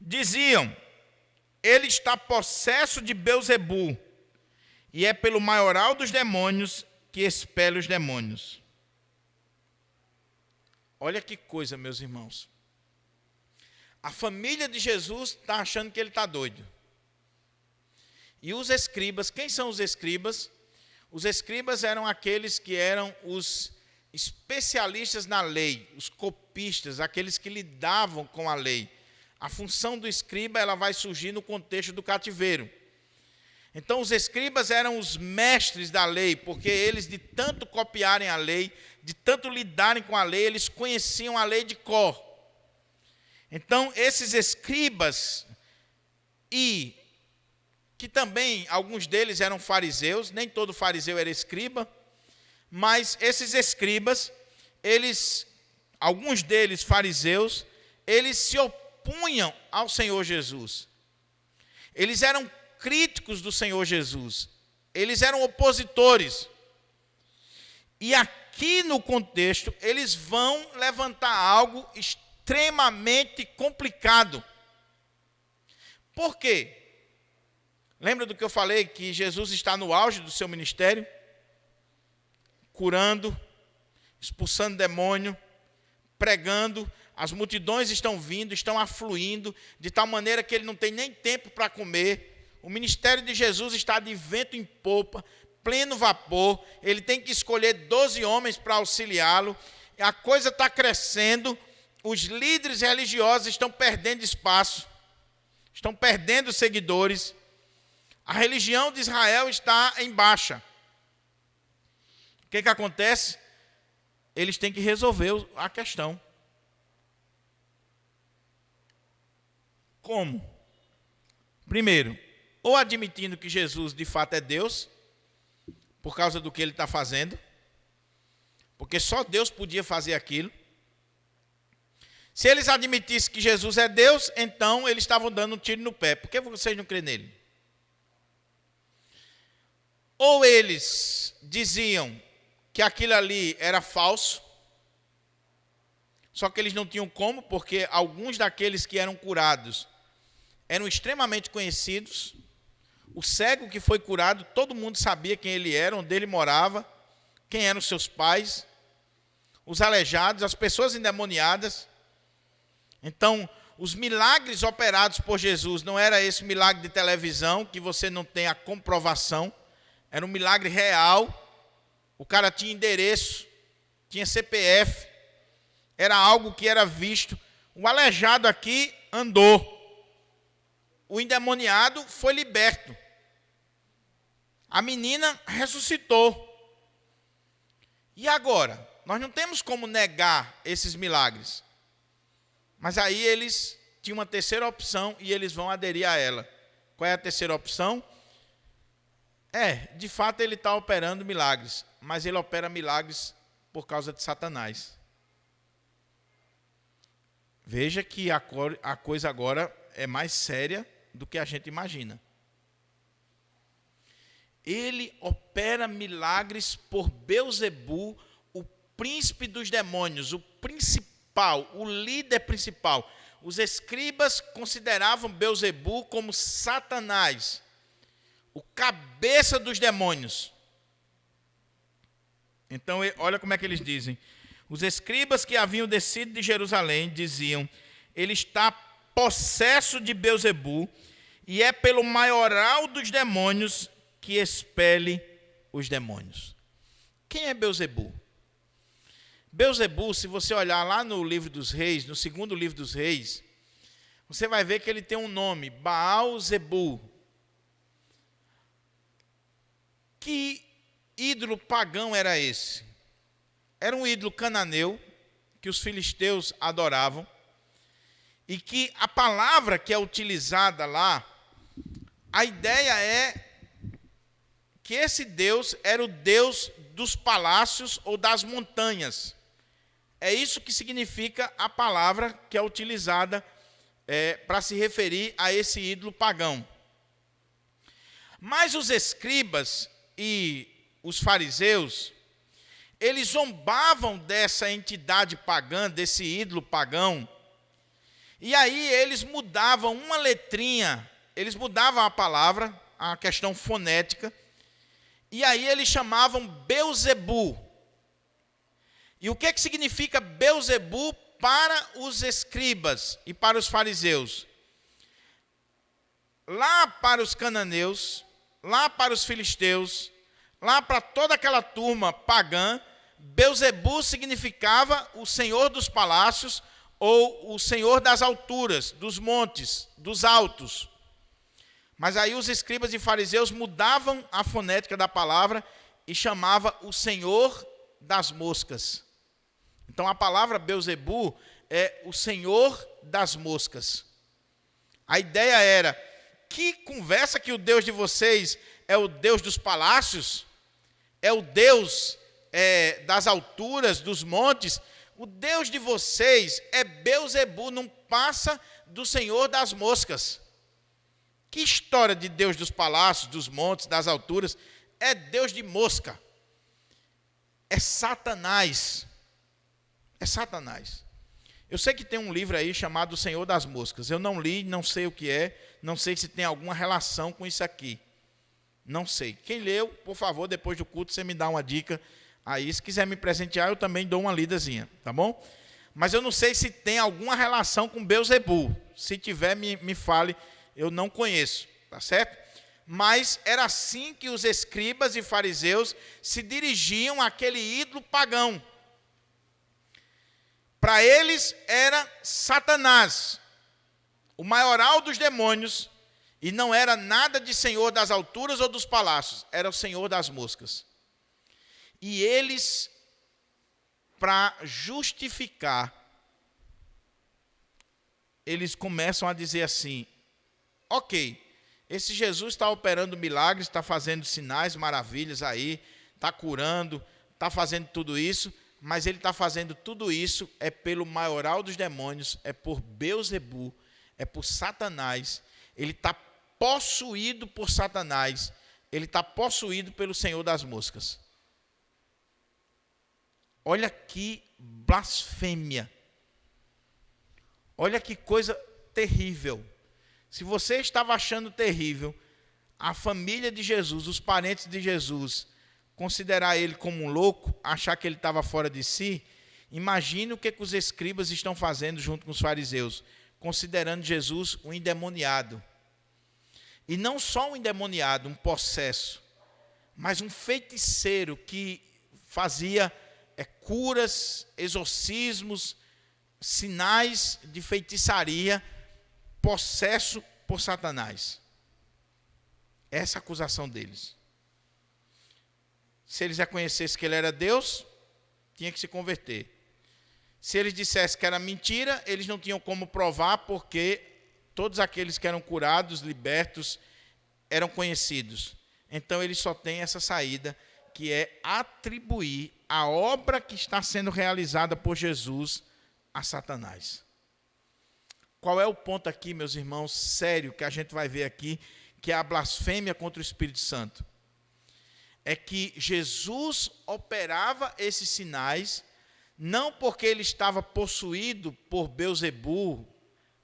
diziam: ele está possesso de Belzebu, e é pelo maioral dos demônios que expele os demônios. Olha que coisa, meus irmãos. A família de Jesus está achando que ele está doido. E os escribas, quem são os escribas? Os escribas eram aqueles que eram os especialistas na lei, os copistas, aqueles que lidavam com a lei. A função do escriba ela vai surgir no contexto do cativeiro. Então, os escribas eram os mestres da lei, porque eles, de tanto copiarem a lei, de tanto lidarem com a lei, eles conheciam a lei de cor. Então, esses escribas, e que também alguns deles eram fariseus, nem todo fariseu era escriba, mas esses escribas, alguns deles fariseus, eles se opunham ao Senhor Jesus. Eles eram críticos do Senhor Jesus. Eles eram opositores. E aqui no contexto, eles vão levantar algo extremamente complicado. Por quê? Lembra do que eu falei, que Jesus está no auge do seu ministério? Curando, expulsando demônio, pregando, as multidões estão vindo, estão afluindo, de tal maneira que ele não tem nem tempo para comer. O ministério de Jesus está de vento em popa, pleno vapor, ele tem que escolher 12 homens para auxiliá-lo, a coisa está crescendo, os líderes religiosos estão perdendo espaço, estão perdendo seguidores, a religião de Israel está em baixa. O que acontece? Eles têm que resolver a questão. Como? Primeiro, ou admitindo que Jesus de fato é Deus, por causa do que ele está fazendo, porque só Deus podia fazer aquilo. Se eles admitissem que Jesus é Deus, então eles estavam dando um tiro no pé. Por que vocês não crêem nele? Ou eles diziam que aquilo ali era falso, só que eles não tinham como, porque alguns daqueles que eram curados eram extremamente conhecidos. O cego que foi curado, todo mundo sabia quem ele era, onde ele morava, quem eram os seus pais, os aleijados, as pessoas endemoniadas. Então, os milagres operados por Jesus não era esse milagre de televisão, que você não tem a comprovação, era um milagre real. O cara tinha endereço, tinha CPF, era algo que era visto. O aleijado aqui andou. O endemoniado foi liberto. A menina ressuscitou. E agora? Nós não temos como negar esses milagres. Mas aí eles tinham uma terceira opção e eles vão aderir a ela. Qual é a terceira opção? De fato ele está operando milagres, mas ele opera milagres por causa de Satanás. Veja que a coisa agora é mais séria do que a gente imagina. ele opera milagres por Beelzebu, o príncipe dos demônios, o principal, o líder principal. Os escribas consideravam Beelzebu como Satanás, o cabeça dos demônios. Então, olha como é que eles dizem. Os escribas que haviam descido de Jerusalém diziam: ele está possesso de Beelzebu, e é pelo maioral dos demônios que expele os demônios. Quem é Beelzebu? Beelzebu, se você olhar lá no livro dos reis, no segundo livro dos reis, você vai ver que ele tem um nome, Baal-zebu. Que ídolo pagão era esse? Era um ídolo cananeu que os filisteus adoravam, e que a palavra que é utilizada lá, a ideia é que esse Deus era o Deus dos palácios ou das montanhas. É isso que significa a palavra que é utilizada para se referir a esse ídolo pagão. Mas os escribas e os fariseus, eles zombavam dessa entidade pagã, desse ídolo pagão, e aí eles mudavam uma letrinha, eles mudavam a palavra, a questão fonética, e aí eles chamavam Beelzebu. E o que significa Beelzebu para os escribas e para os fariseus? Lá para os cananeus, lá para os filisteus, lá para toda aquela turma pagã, Beelzebu significava o senhor dos palácios ou o senhor das alturas, dos montes, dos altos. Mas aí os escribas e fariseus mudavam a fonética da palavra e chamava o senhor das moscas. Então a palavra Beelzebu é o senhor das moscas. A ideia era: que conversa que o Deus de vocês é o Deus dos palácios? É o Deus das alturas, dos montes? O Deus de vocês é Beelzebu, não passa do senhor das moscas. Que história de Deus dos palácios, dos montes, das alturas? É Deus de mosca. É Satanás. É Satanás. Eu sei que tem um livro aí chamado O Senhor das Moscas. Eu não li, não sei o que é, não sei se tem alguma relação com isso aqui. Não sei. Quem leu, por favor, depois do culto, você me dá uma dica aí. Se quiser me presentear, eu também dou uma lidazinha, tá bom? Mas eu não sei se tem alguma relação com Beelzebu. Se tiver, me fale. Eu não conheço, tá certo? Mas era assim que os escribas e fariseus se dirigiam àquele ídolo pagão. Para eles era Satanás, o maioral dos demônios, e não era nada de senhor das alturas ou dos palácios, era o senhor das moscas. E eles, para justificar, eles começam a dizer assim: ok, esse Jesus está operando milagres, está fazendo sinais, maravilhas aí, está curando, está fazendo tudo isso, mas ele está fazendo tudo isso é pelo maioral dos demônios, é por Beelzebu, é por Satanás. Ele está possuído por Satanás, ele está possuído pelo senhor das moscas. Olha que blasfêmia. Olha que coisa terrível. Se você estava achando terrível a família de Jesus, os parentes de Jesus, considerar ele como um louco, achar que ele estava fora de si, imagine o que os escribas estão fazendo junto com os fariseus, considerando Jesus um endemoniado. E não só um endemoniado, um possesso, mas um feiticeiro que fazia curas, exorcismos, sinais de feitiçaria, possesso por Satanás. Essa é a acusação deles. Se eles reconhecessem que ele era Deus, tinha que se converter. Se eles dissessem que era mentira, eles não tinham como provar, porque todos aqueles que eram curados, libertos, eram conhecidos. Então eles só têm essa saída, que é atribuir a obra que está sendo realizada por Jesus a Satanás. Qual é o ponto aqui, meus irmãos, sério, que a gente vai ver aqui, que é a blasfêmia contra o Espírito Santo? é que Jesus operava esses sinais, não porque ele estava possuído por Beelzebu,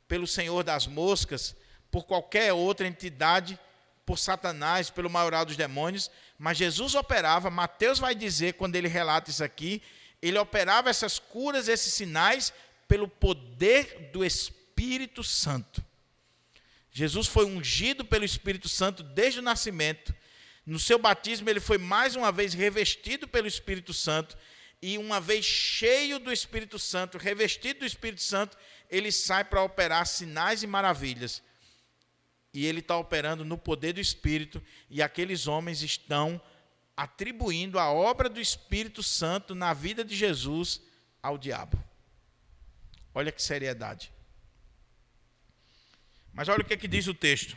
pelo Senhor das Moscas, por qualquer outra entidade, por Satanás, pelo maioral dos demônios, mas Jesus operava, Mateus vai dizer, quando ele relata isso aqui, ele operava essas curas, esses sinais, pelo poder do Espírito Santo. Jesus foi ungido pelo Espírito Santo desde o nascimento. No seu batismo, ele foi mais uma vez revestido pelo Espírito Santo, e uma vez cheio do Espírito Santo, revestido do Espírito Santo, ele sai para operar sinais e maravilhas. E ele está operando no poder do Espírito, e aqueles homens estão atribuindo a obra do Espírito Santo na vida de Jesus ao diabo. Olha que seriedade. Mas olha o que diz o texto.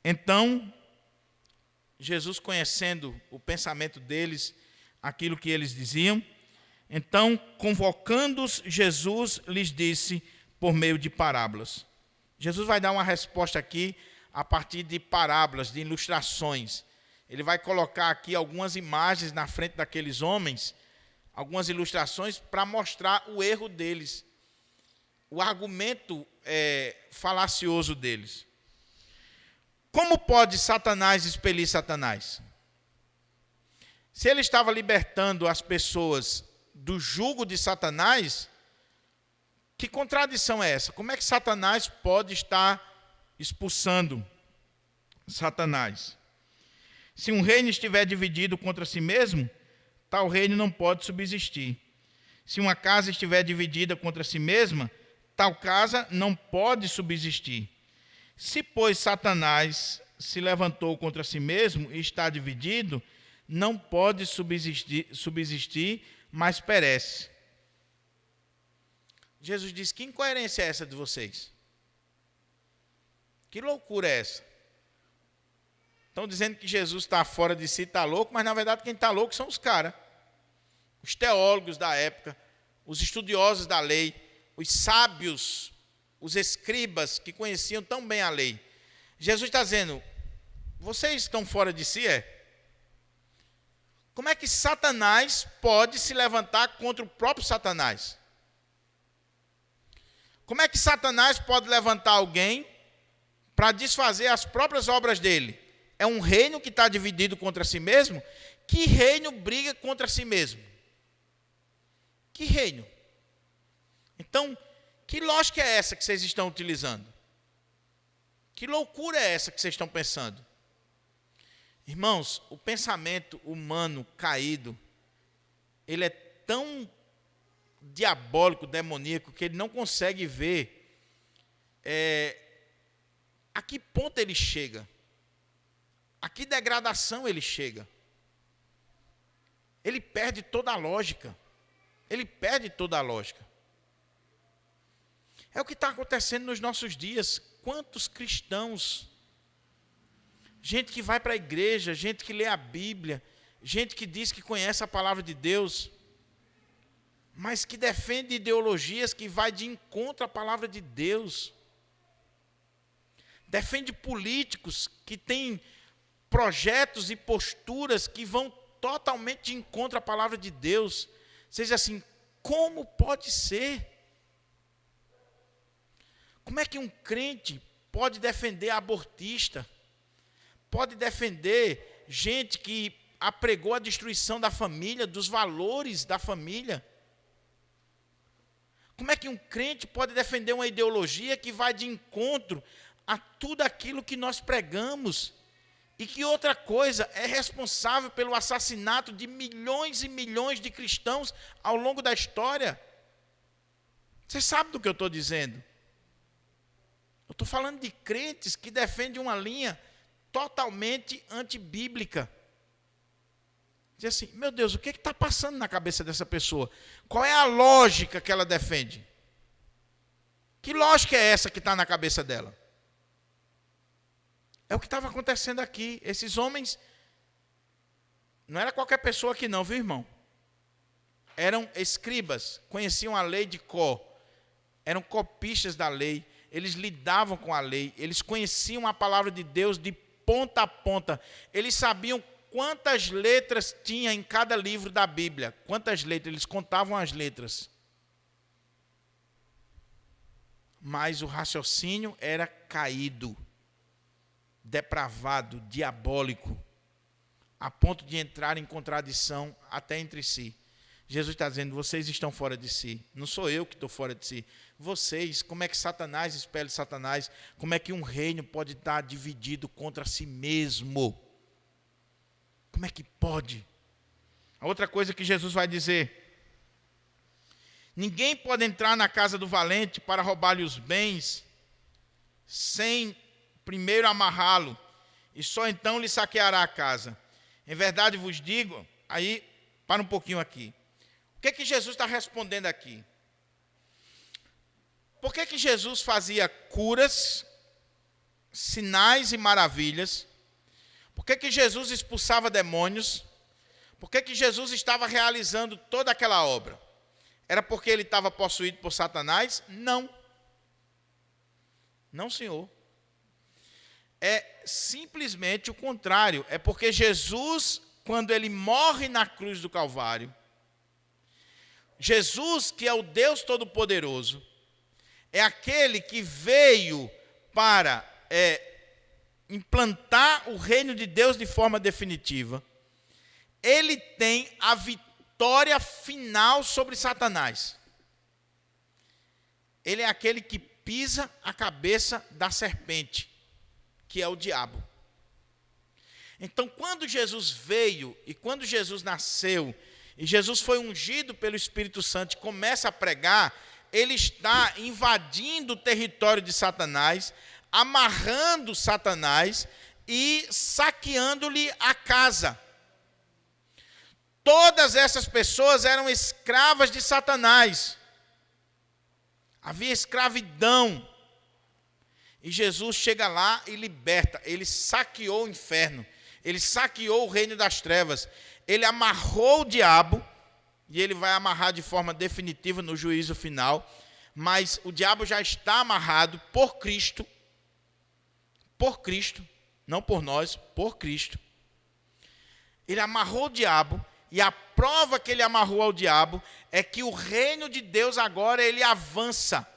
Então, Jesus, conhecendo o pensamento deles, aquilo que eles diziam, então, convocando-os, Jesus lhes disse por meio de parábolas. Jesus vai dar uma resposta aqui a partir de parábolas, de ilustrações. Ele vai colocar aqui algumas imagens na frente daqueles homens, algumas ilustrações para mostrar o erro deles, o argumento falacioso deles. Como pode Satanás expelir Satanás? Se ele estava libertando as pessoas do jugo de Satanás, que contradição é essa? Como é que Satanás pode estar expulsando Satanás? Se um reino estiver dividido contra si mesmo, tal reino não pode subsistir. Se uma casa estiver dividida contra si mesma, tal casa não pode subsistir. Se, pois, Satanás se levantou contra si mesmo e está dividido, não pode subsistir, mas perece. Jesus diz: que incoerência é essa de vocês? Que loucura é essa? Estão dizendo que Jesus está fora de si, está louco, mas na verdade quem está louco são os caras. Os teólogos da época, os estudiosos da lei, os sábios, os escribas que conheciam tão bem a lei. Jesus está dizendo: vocês estão fora de si, é? Como é que Satanás pode se levantar contra o próprio Satanás? Como é que Satanás pode levantar alguém para desfazer as próprias obras dele? É um reino que está dividido contra si mesmo? Que reino briga contra si mesmo? Que reino? Então, que lógica é essa que vocês estão utilizando? Que loucura é essa que vocês estão pensando? Irmãos, o pensamento humano caído, ele é tão diabólico, demoníaco, que ele não consegue ver a que ponto ele chega, a que degradação ele chega. Ele perde toda a lógica. Ele perde toda a lógica. É o que está acontecendo nos nossos dias. Quantos cristãos, gente que vai para a igreja, gente que lê a Bíblia, gente que diz que conhece a palavra de Deus, mas que defende ideologias que vai de encontro à palavra de Deus. Defende políticos que têm projetos e posturas que vão totalmente de encontro à palavra de Deus. Seja assim, como pode ser? Como é que um crente pode defender abortista? Pode defender gente que apregou a destruição da família, dos valores da família? Como é que um crente pode defender uma ideologia que vai de encontro a tudo aquilo que nós pregamos? E que outra coisa é responsável pelo assassinato de milhões e milhões de cristãos ao longo da história? Você sabe do que eu estou dizendo? Eu estou falando de crentes que defendem uma linha totalmente antibíblica. Diz assim: meu Deus, o que está passando na cabeça dessa pessoa? Qual é a lógica que ela defende? Que lógica é essa que está na cabeça dela? É o que estava acontecendo aqui. Esses homens, não era qualquer pessoa aqui não, viu, irmão? Eram escribas, conheciam a lei de cor, eram copistas da lei, eles lidavam com a lei, eles conheciam a palavra de Deus de ponta a ponta. Eles sabiam quantas letras tinha em cada livro da Bíblia. Quantas letras? Eles contavam as letras. Mas o raciocínio era caído, depravado, diabólico, a ponto de entrar em contradição até entre si. Jesus está dizendo, vocês estão fora de si. Não sou eu que estou fora de si. Vocês, como é que Satanás espelha Satanás? Como é que um reino pode estar dividido contra si mesmo? Como é que pode? A outra coisa que Jesus vai dizer: ninguém pode entrar na casa do valente para roubar-lhe os bens, sem primeiro amarrá-lo, e só então lhe saqueará a casa. Em verdade vos digo, aí, para um pouquinho aqui. O que Jesus está respondendo aqui? Por que Jesus fazia curas, sinais e maravilhas? Por que Jesus expulsava demônios? Por que Jesus estava realizando toda aquela obra? Era porque ele estava possuído por Satanás? Não. Não, senhor. É simplesmente o contrário. É porque Jesus, quando ele morre na cruz do Calvário, Jesus, que é o Deus Todo-Poderoso, é aquele que veio para implantar o reino de Deus de forma definitiva. Ele tem a vitória final sobre Satanás. Ele é aquele que pisa a cabeça da serpente, que é o diabo. Então, quando Jesus veio e quando Jesus nasceu, e Jesus foi ungido pelo Espírito Santo e começa a pregar, ele está invadindo o território de Satanás, amarrando Satanás e saqueando-lhe a casa. Todas essas pessoas eram escravas de Satanás. Havia escravidão. E Jesus chega lá e liberta. Ele saqueou o inferno. Ele saqueou o reino das trevas. Ele amarrou o diabo. E ele vai amarrar de forma definitiva no juízo final. Mas o diabo já está amarrado por Cristo. Por Cristo. Não por nós, por Cristo. Ele amarrou o diabo. E a prova que ele amarrou ao diabo é que o reino de Deus agora ele avança.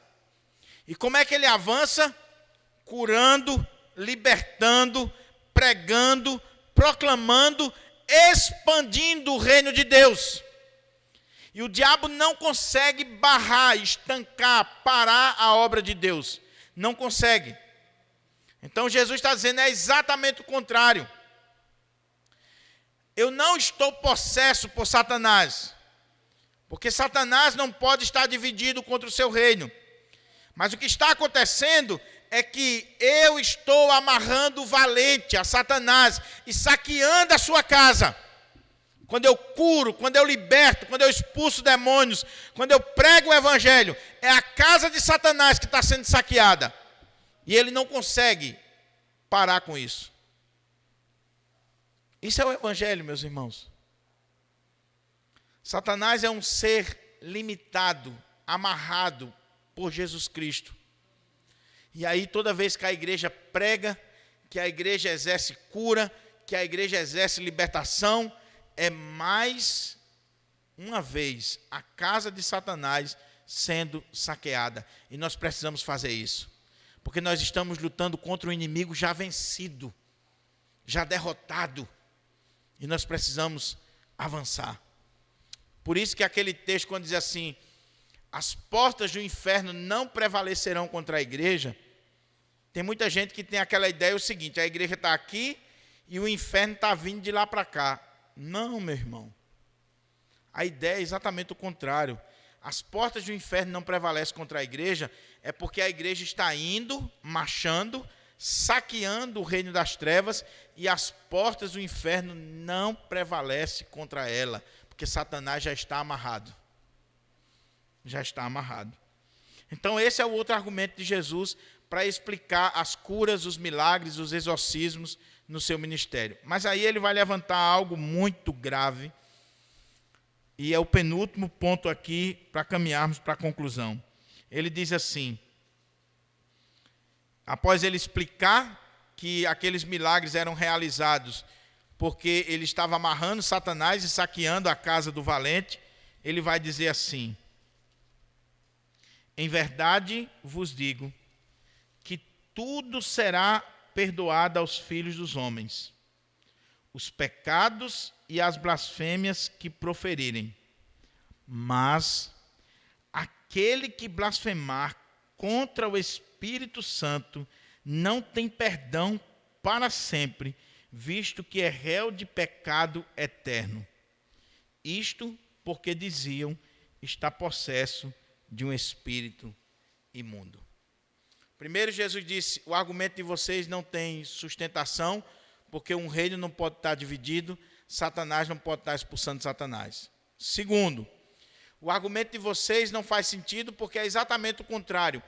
E como é que ele avança? Curando, libertando, pregando, proclamando, expandindo o reino de Deus. E o diabo não consegue barrar, estancar, parar a obra de Deus. Não consegue. Então Jesus está dizendo exatamente o contrário. Eu não estou possesso por Satanás, porque Satanás não pode estar dividido contra o seu reino. Mas o que está acontecendo é que eu estou amarrando o valente, a Satanás, e saqueando a sua casa. Quando eu curo, quando eu liberto, quando eu expulso demônios, quando eu prego o evangelho, é a casa de Satanás que está sendo saqueada. E ele não consegue parar com isso. Isso é o evangelho, meus irmãos. Satanás é um ser limitado, amarrado por Jesus Cristo. E aí toda vez que a igreja prega, que a igreja exerce cura, que a igreja exerce libertação, é mais uma vez a casa de Satanás sendo saqueada. E nós precisamos fazer isso. Porque nós estamos lutando contra um inimigo já vencido, já derrotado. E nós precisamos avançar. Por isso que aquele texto, quando diz assim, as portas do inferno não prevalecerão contra a igreja, tem muita gente que tem aquela ideia, o seguinte, a igreja está aqui e o inferno está vindo de lá para cá. Não, meu irmão. A ideia é exatamente o contrário. As portas do inferno não prevalecem contra a igreja, é porque a igreja está indo, marchando, saqueando o reino das trevas, e as portas do inferno não prevalecem contra ela, porque Satanás já está amarrado. Já está amarrado. Então esse é o outro argumento de Jesus para explicar as curas, os milagres, os exorcismos no seu ministério. Mas aí ele vai levantar algo muito grave, e é o penúltimo ponto aqui para caminharmos para a conclusão. Ele diz assim, após ele explicar que aqueles milagres eram realizados porque ele estava amarrando Satanás e saqueando a casa do valente, ele vai dizer assim: em verdade vos digo que tudo será perdoado aos filhos dos homens, os pecados e as blasfêmias que proferirem. Mas aquele que blasfemar contra o Espírito Santo não tem perdão para sempre, visto que é réu de pecado eterno. Isto porque diziam: está possesso de um espírito imundo. Primeiro, Jesus disse: o argumento de vocês não tem sustentação, porque um reino não pode estar dividido, Satanás não pode estar expulsando Satanás. Segundo, o argumento de vocês não faz sentido, porque é exatamente o contrário.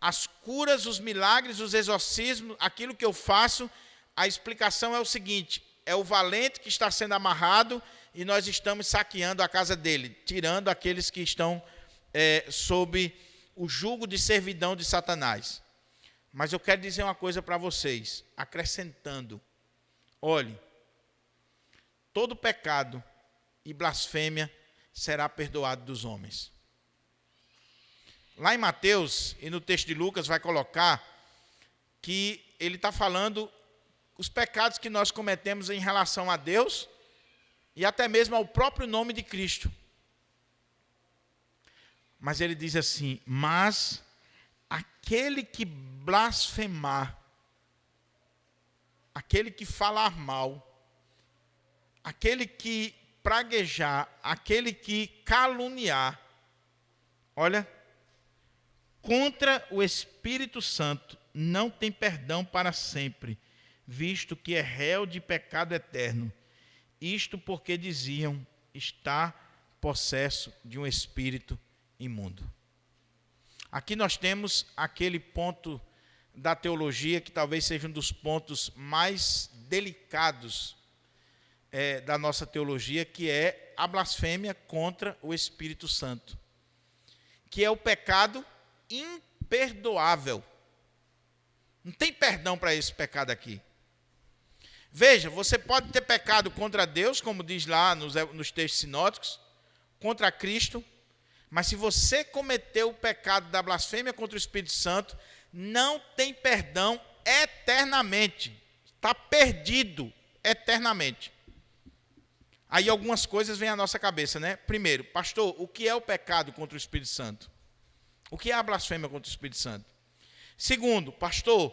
As curas, os milagres, os exorcismos, aquilo que eu faço, a explicação é o seguinte: é o valente que está sendo amarrado e nós estamos saqueando a casa dele, tirando aqueles que estão sob o jugo de servidão de Satanás. Mas eu quero dizer uma coisa para vocês, acrescentando: olhe, todo pecado e blasfêmia será perdoado dos homens. Lá em Mateus e no texto de Lucas vai colocar que ele está falando os pecados que nós cometemos em relação a Deus e até mesmo ao próprio nome de Cristo. Mas ele diz assim: mas aquele que blasfemar, aquele que falar mal, aquele que praguejar, aquele que caluniar, olha, contra o Espírito Santo não tem perdão para sempre, visto que é réu de pecado eterno. Isto porque diziam: está possesso de um espírito imundo. Aqui nós temos aquele ponto da teologia que talvez seja um dos pontos mais delicados da nossa teologia, que é a blasfêmia contra o Espírito Santo, que é o pecado imperdoável. Não tem perdão para esse pecado aqui. Veja, você pode ter pecado contra Deus, como diz lá nos textos sinóticos, contra Cristo, mas se você cometeu o pecado da blasfêmia contra o Espírito Santo, não tem perdão eternamente. Está perdido eternamente. Aí algumas coisas vêm à nossa cabeça, né? Primeiro, pastor, o que é o pecado contra o Espírito Santo? O que é a blasfêmia contra o Espírito Santo? Segundo, pastor,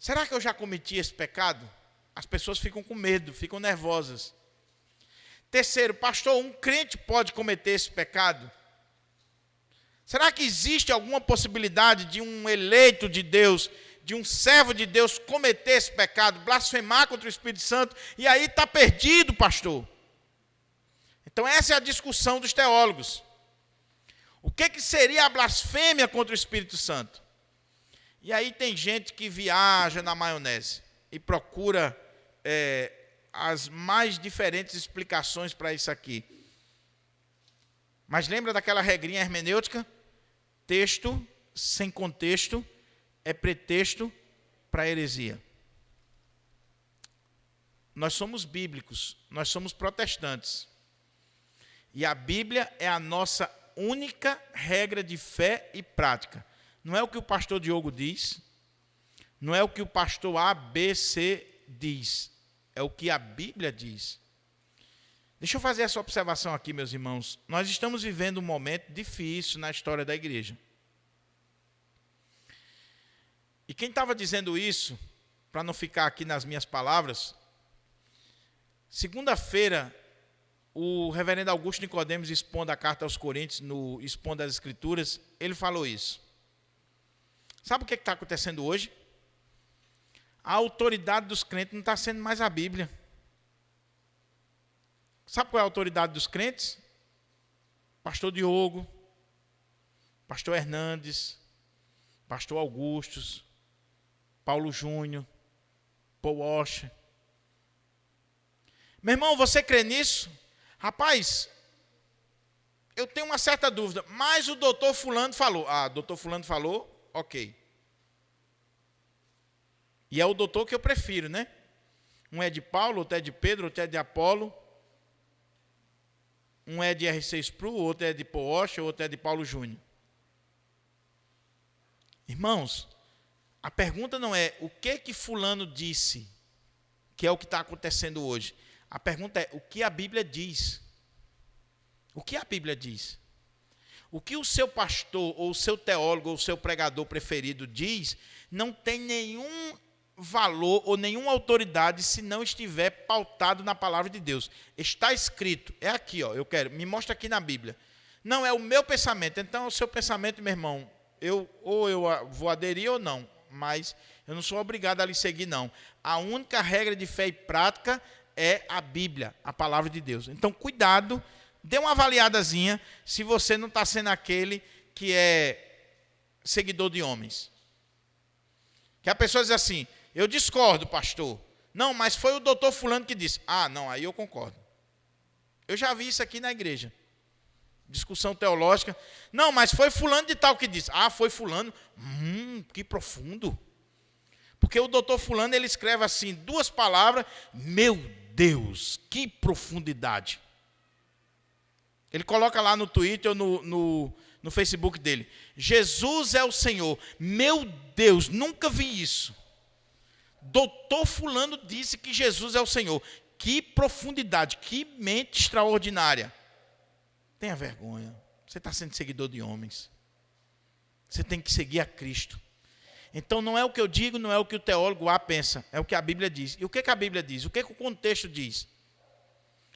será que eu já cometi esse pecado? As pessoas ficam com medo, ficam nervosas. Terceiro, pastor, um crente pode cometer esse pecado? Será que existe alguma possibilidade de um eleito de Deus, de um servo de Deus cometer esse pecado, blasfemar contra o Espírito Santo, e aí está perdido, pastor? Então essa é a discussão dos teólogos. O que seria a blasfêmia contra o Espírito Santo? E aí tem gente que viaja na maionese e procura as mais diferentes explicações para isso aqui. Mas lembra daquela regrinha hermenêutica? Texto sem contexto é pretexto para heresia. Nós somos bíblicos, nós somos protestantes. E a Bíblia é a nossa única regra de fé e prática. Não é o que o pastor Diogo diz, não é o que o pastor ABC diz, é o que a Bíblia diz. Deixa eu fazer essa observação aqui, meus irmãos. Nós estamos vivendo um momento difícil na história da igreja. E quem estava dizendo isso, para não ficar aqui nas minhas palavras, segunda-feira, o reverendo Augusto Nicodemos, expondo a carta aos Coríntios, no Expondo as Escrituras, ele falou isso. Sabe o que está acontecendo hoje? A autoridade dos crentes não está sendo mais a Bíblia. Sabe qual é a autoridade dos crentes? Pastor Diogo, pastor Hernandes, pastor Augustos, Paulo Júnior, Paul Washer. Meu irmão, você crê nisso? Rapaz, eu tenho uma certa dúvida, mas o doutor fulano falou. Ah, doutor fulano falou, ok. E é o doutor que eu prefiro, né? Um é de Paulo, outro é de Pedro, outro é de Apolo. Um é de R6 Pro, outro é de Paul Washer, outro é de Paulo Júnior. Irmãos, a pergunta não é o que fulano disse, que é o que está acontecendo hoje. A pergunta é o que a Bíblia diz. O que a Bíblia diz? O que o seu pastor, ou o seu teólogo, ou o seu pregador preferido diz, não tem nenhum valor ou nenhuma autoridade se não estiver pautado na palavra de Deus. Está escrito, é aqui, ó, eu quero, me mostra aqui na Bíblia. Não, é o meu pensamento. Então, é o seu pensamento, meu irmão, eu vou aderir ou não, mas eu não sou obrigado a lhe seguir, não. A única regra de fé e prática é a Bíblia, a palavra de Deus. Então, cuidado, dê uma avaliadazinha se você não está sendo aquele que é seguidor de homens. Que a pessoa diz assim, eu discordo, pastor. Não, mas foi o doutor fulano que disse. Ah, não, aí eu concordo. Eu já vi isso aqui na igreja. Discussão teológica. Não, mas foi fulano de tal que disse. Ah, foi fulano. Que profundo. Porque o doutor fulano, ele escreve assim, 2 palavras. Meu Deus, que profundidade. Ele coloca lá no Twitter ou no Facebook dele. Jesus é o Senhor. Meu Deus, nunca vi isso. Doutor fulano disse que Jesus é o Senhor. Que profundidade, que mente extraordinária. Tenha vergonha. Você está sendo seguidor de homens. Você tem que seguir a Cristo. Então não é o que eu digo, não é o que o teólogo A pensa. É o que a Bíblia diz. E o que a Bíblia diz? O que o contexto diz?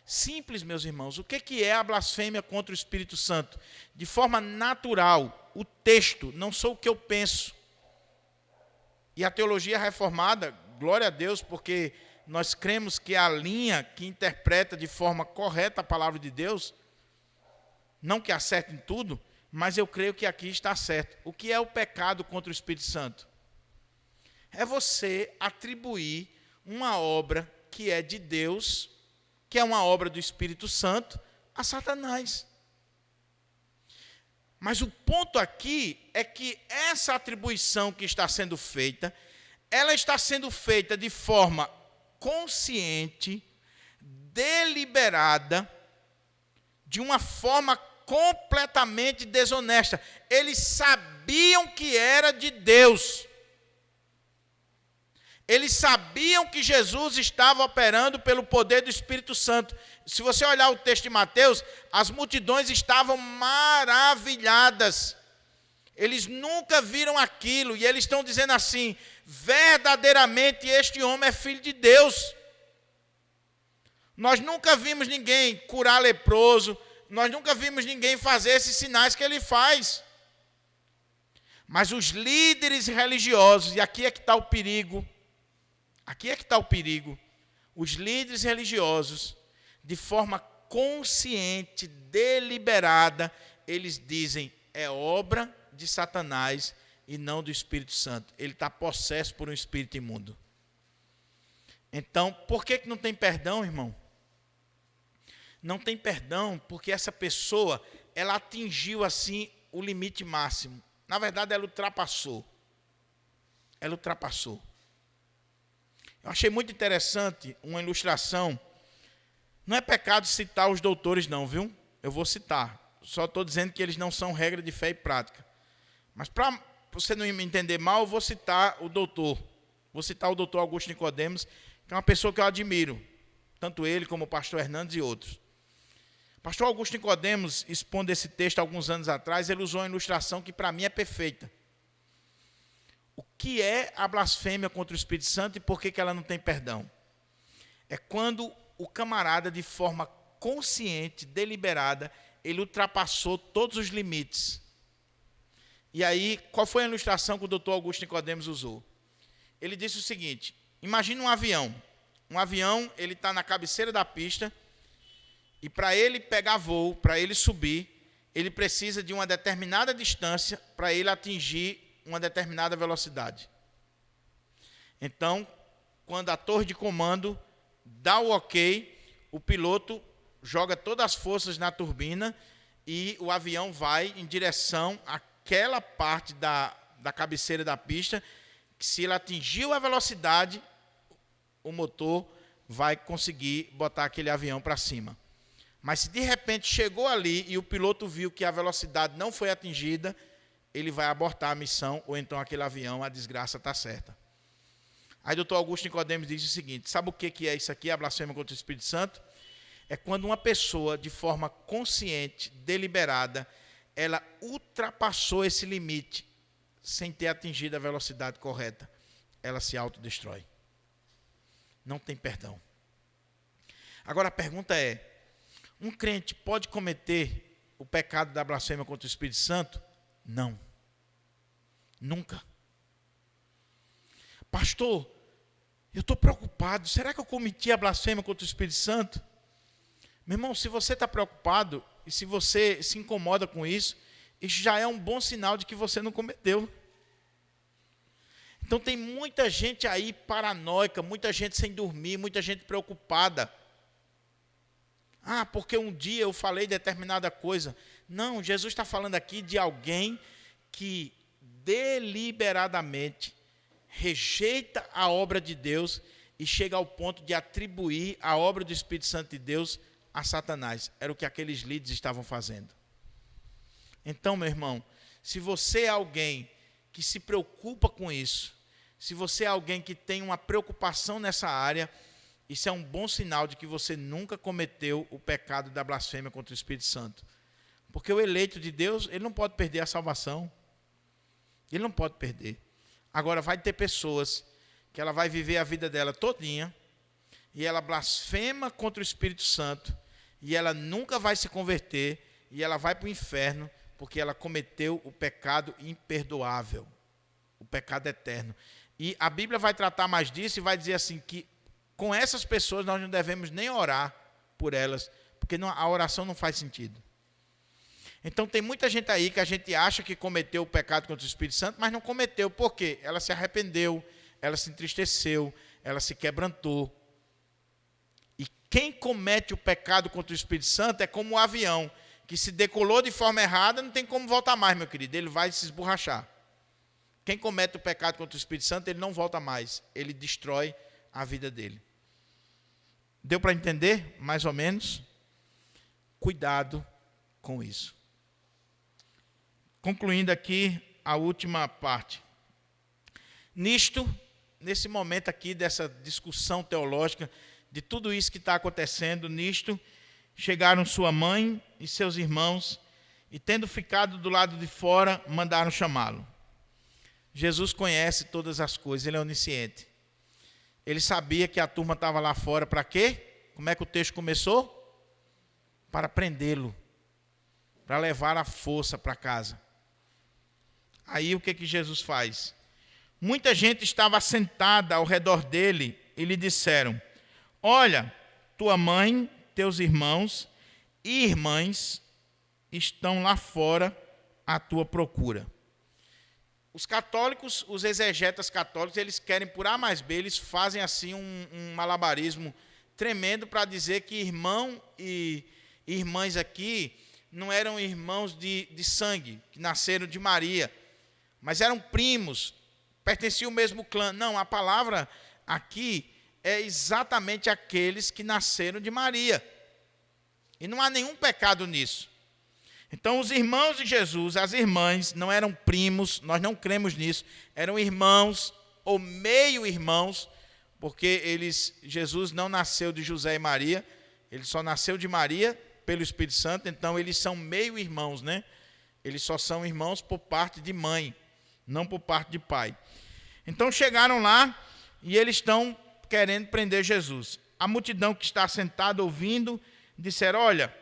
Simples, meus irmãos. O que é a blasfêmia contra o Espírito Santo? De forma natural, o texto, não sou o que eu penso. E a teologia reformada, glória a Deus, porque nós cremos que a linha que interpreta de forma correta a palavra de Deus, não que acerte em tudo, mas eu creio que aqui está certo. O que é o pecado contra o Espírito Santo? É você atribuir uma obra que é de Deus, que é uma obra do Espírito Santo, a Satanás. Mas o ponto aqui é que essa atribuição que está sendo feita, ela está sendo feita de forma consciente, deliberada, de uma forma completamente desonesta. Eles sabiam que era de Deus. Eles sabiam que Jesus estava operando pelo poder do Espírito Santo. Se você olhar o texto de Mateus, as multidões estavam maravilhadas. Eles nunca viram aquilo. E eles estão dizendo assim, verdadeiramente este homem é filho de Deus. Nós nunca vimos ninguém curar leproso. Nós nunca vimos ninguém fazer esses sinais que ele faz. Mas os líderes religiosos, e aqui é que está o perigo, os líderes religiosos, de forma consciente, deliberada, eles dizem, é obra de Satanás e não do Espírito Santo. Ele está possesso por um espírito imundo. Então, por que não tem perdão, irmão? Não tem perdão porque essa pessoa, ela atingiu assim o limite máximo. Na verdade, ela ultrapassou. Eu achei muito interessante uma ilustração. Não é pecado citar os doutores não, viu? Eu vou citar. Só estou dizendo que eles não são regra de fé e prática. Mas para você não me entender mal, eu vou citar o doutor. Vou citar o doutor Augusto Nicodemos, que é uma pessoa que eu admiro. Tanto ele como o pastor Hernandes e outros. O pastor Augusto Nicodemos, expondo esse texto alguns anos atrás, ele usou uma ilustração que para mim é perfeita. O que é a blasfêmia contra o Espírito Santo e por que ela não tem perdão? É quando o camarada, de forma consciente, deliberada, ele ultrapassou todos os limites. E aí, qual foi a ilustração que o doutor Augusto Nicodemos usou? Ele disse o seguinte, imagine um avião. Um avião, ele está na cabeceira da pista, e para ele pegar voo, para ele subir, ele precisa de uma determinada distância para ele atingir uma determinada velocidade. Então, quando a torre de comando dá o ok, o piloto joga todas as forças na turbina e o avião vai em direção àquela parte da cabeceira da pista que se ele atingiu a velocidade, o motor vai conseguir botar aquele avião para cima. Mas se de repente chegou ali e o piloto viu que a velocidade não foi atingida, ele vai abortar a missão, ou então aquele avião, a desgraça está certa. Aí o Dr. Augusto Nicodemos diz o seguinte: sabe o que é isso aqui, a blasfêmia contra o Espírito Santo? É quando uma pessoa, de forma consciente, deliberada, ela ultrapassou esse limite, sem ter atingido a velocidade correta. Ela se autodestrói. Não tem perdão. Agora a pergunta é: um crente pode cometer o pecado da blasfêmia contra o Espírito Santo? Não. Nunca. Pastor, eu estou preocupado. Será que eu cometi a blasfêmia contra o Espírito Santo? Meu irmão, se você está preocupado e se você se incomoda com isso, isso já é um bom sinal de que você não cometeu. Então tem muita gente aí paranoica, muita gente sem dormir, muita gente preocupada. Ah, porque um dia eu falei determinada coisa. Não, Jesus está falando aqui de alguém que deliberadamente rejeita a obra de Deus e chega ao ponto de atribuir a obra do Espírito Santo de Deus a Satanás. Era o que aqueles líderes estavam fazendo. Então, meu irmão, se você é alguém que se preocupa com isso, se você é alguém que tem uma preocupação nessa área, isso é um bom sinal de que você nunca cometeu o pecado da blasfêmia contra o Espírito Santo. Porque o eleito de Deus, ele não pode perder a salvação. Ele não pode perder. Agora, vai ter pessoas que ela vai viver a vida dela todinha e ela blasfema contra o Espírito Santo e ela nunca vai se converter e ela vai para o inferno porque ela cometeu o pecado imperdoável, o pecado eterno. E a Bíblia vai tratar mais disso e vai dizer assim que com essas pessoas nós não devemos nem orar por elas, porque a oração não faz sentido. Então tem muita gente aí que a gente acha que cometeu o pecado contra o Espírito Santo, mas não cometeu. Por quê? Ela se arrependeu, ela se entristeceu, ela se quebrantou. E quem comete o pecado contra o Espírito Santo é como um avião, que se decolou de forma errada, não tem como voltar mais, meu querido, ele vai se esborrachar. Quem comete o pecado contra o Espírito Santo, ele não volta mais, ele destrói a vida dele. Deu para entender, mais ou menos? Cuidado com isso. Concluindo aqui a última parte. Nesse momento aqui dessa discussão teológica, de tudo isso que está acontecendo, chegaram sua mãe e seus irmãos, e tendo ficado do lado de fora, mandaram chamá-lo. Jesus conhece todas as coisas, ele é onisciente. Ele sabia que a turma estava lá fora para quê? Como é que o texto começou? Para prendê-lo, para levar a força para casa. Aí o que Jesus faz? Muita gente estava sentada ao redor dele e lhe disseram: olha, tua mãe, teus irmãos e irmãs estão lá fora à tua procura. Os católicos, os exegetas católicos, eles querem por A mais B, eles fazem assim um malabarismo tremendo para dizer que irmão e irmãs aqui não eram irmãos de sangue, que nasceram de Maria, mas eram primos, pertenciam ao mesmo clã. Não, a palavra aqui é exatamente aqueles que nasceram de Maria. E não há nenhum pecado nisso. Então, os irmãos de Jesus, as irmãs, não eram primos, nós não cremos nisso, eram irmãos ou meio-irmãos, porque Jesus não nasceu de José e Maria, ele só nasceu de Maria pelo Espírito Santo, então eles são meio-irmãos, né? Eles só são irmãos por parte de mãe, não por parte de pai. Então chegaram lá e eles estão querendo prender Jesus. A multidão que está sentada ouvindo, disseram: olha,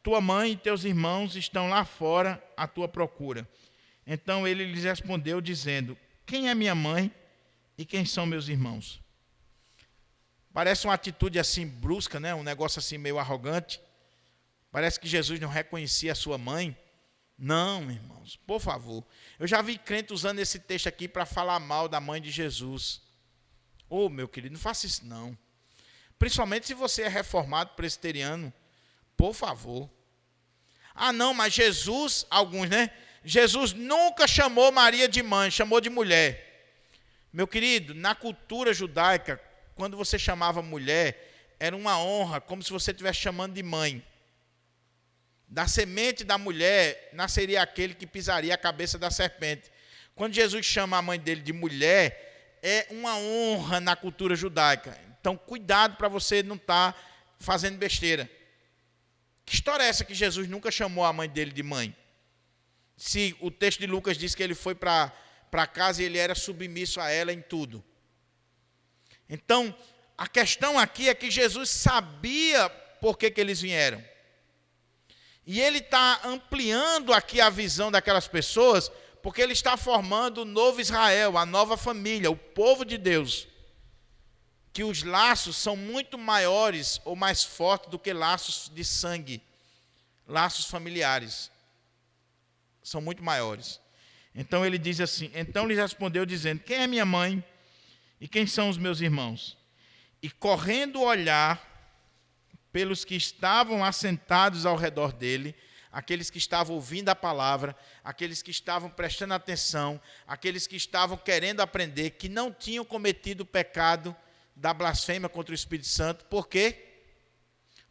tua mãe e teus irmãos estão lá fora à tua procura. Então ele lhes respondeu dizendo: quem é minha mãe e quem são meus irmãos? Parece uma atitude assim brusca, né? Um negócio assim meio arrogante. Parece que Jesus não reconhecia a sua mãe. Não, irmãos, por favor. Eu já vi crente usando esse texto aqui para falar mal da mãe de Jesus. Ô, meu querido, não faça isso não. Principalmente se você é reformado presbiteriano. Por favor. Ah, não, mas Jesus, alguns, né? Jesus nunca chamou Maria de mãe, chamou de mulher. Meu querido, na cultura judaica, quando você chamava mulher, era uma honra, como se você estivesse chamando de mãe. Da semente da mulher nasceria aquele que pisaria a cabeça da serpente. Quando Jesus chama a mãe dele de mulher, é uma honra na cultura judaica. Então, cuidado para você não estar fazendo besteira. Que história é essa que Jesus nunca chamou a mãe dele de mãe? Se o texto de Lucas diz que ele foi para casa e ele era submisso a ela em tudo. Então, a questão aqui é que Jesus sabia por que eles vieram. E ele está ampliando aqui a visão daquelas pessoas, porque ele está formando o novo Israel, a nova família, o povo de Deus. Que os laços são muito maiores ou mais fortes do que laços de sangue, laços familiares. São muito maiores. Então ele diz assim, então lhe respondeu dizendo, quem é minha mãe e quem são os meus irmãos? E correndo olhar pelos que estavam assentados ao redor dele, aqueles que estavam ouvindo a palavra, aqueles que estavam prestando atenção, aqueles que estavam querendo aprender, que não tinham cometido o pecado da blasfêmia contra o Espírito Santo. Por quê?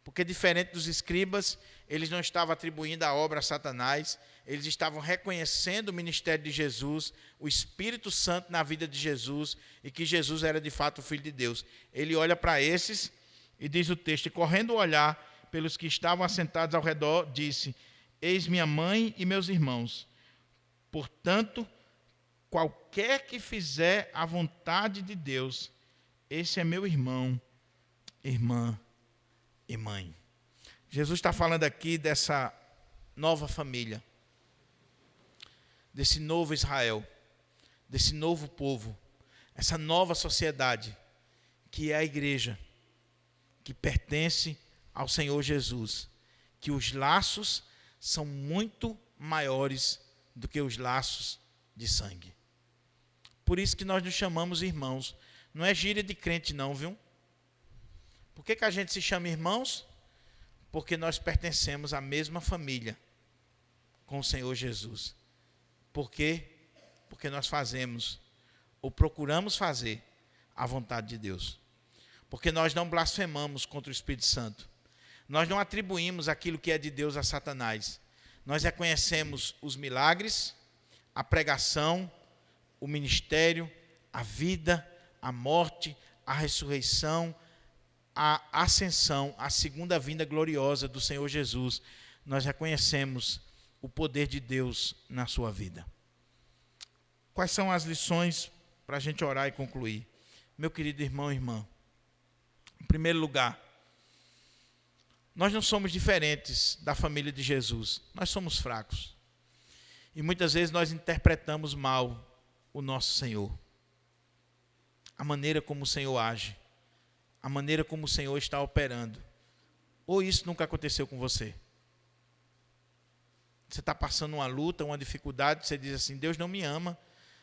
Porque, diferente dos escribas, eles não estavam atribuindo a obra a Satanás, eles estavam reconhecendo o ministério de Jesus, o Espírito Santo na vida de Jesus, e que Jesus era de fato o Filho de Deus. Ele olha para esses e diz o texto, e correndo o olhar pelos que estavam assentados ao redor, disse, eis minha mãe e meus irmãos. Portanto, qualquer que fizer a vontade de Deus, esse é meu irmão, irmã e mãe. Jesus está falando aqui dessa nova família, desse novo Israel, desse novo povo, essa nova sociedade, que é a igreja, que pertence ao Senhor Jesus, que os laços são muito maiores do que os laços de sangue. Por isso que nós nos chamamos irmãos. Não é gíria de crente não, viu? Por que a gente se chama irmãos? Porque nós pertencemos à mesma família com o Senhor Jesus. Por quê? Porque nós fazemos, ou procuramos fazer, a vontade de Deus. Porque nós não blasfemamos contra o Espírito Santo. Nós não atribuímos aquilo que é de Deus a Satanás. Nós reconhecemos os milagres, a pregação, o ministério, a vida, a morte, a ressurreição, a ascensão, a segunda vinda gloriosa do Senhor Jesus. Nós reconhecemos o poder de Deus na sua vida. Quais são as lições para a gente orar e concluir? Meu querido irmão e irmã, em primeiro lugar, nós não somos diferentes da família de Jesus. Nós somos fracos. E muitas vezes nós interpretamos mal o nosso Senhor. A maneira como o Senhor age. A maneira como o Senhor está operando. Ou isso nunca aconteceu com você? Você está passando uma luta, uma dificuldade, você diz assim, Deus não me ama.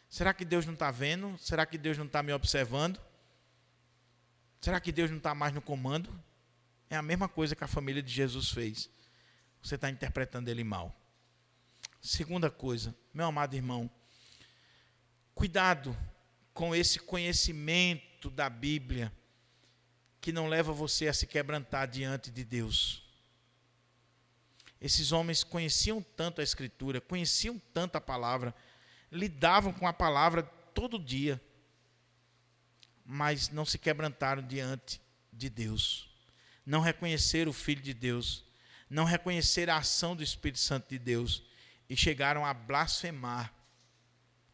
Será que Deus não está vendo? Será que Deus não está me observando? Será que Deus não está mais no comando? É a mesma coisa que a família de Jesus fez. Você está interpretando ele mal. Segunda coisa, meu amado irmão, cuidado com esse conhecimento da Bíblia que não leva você a se quebrantar diante de Deus. Esses homens conheciam tanto a Escritura, conheciam tanto a palavra, lidavam com a palavra todo dia, mas não se quebrantaram diante de Deus. Não reconheceram o Filho de Deus, não reconheceram a ação do Espírito Santo de Deus e chegaram a blasfemar,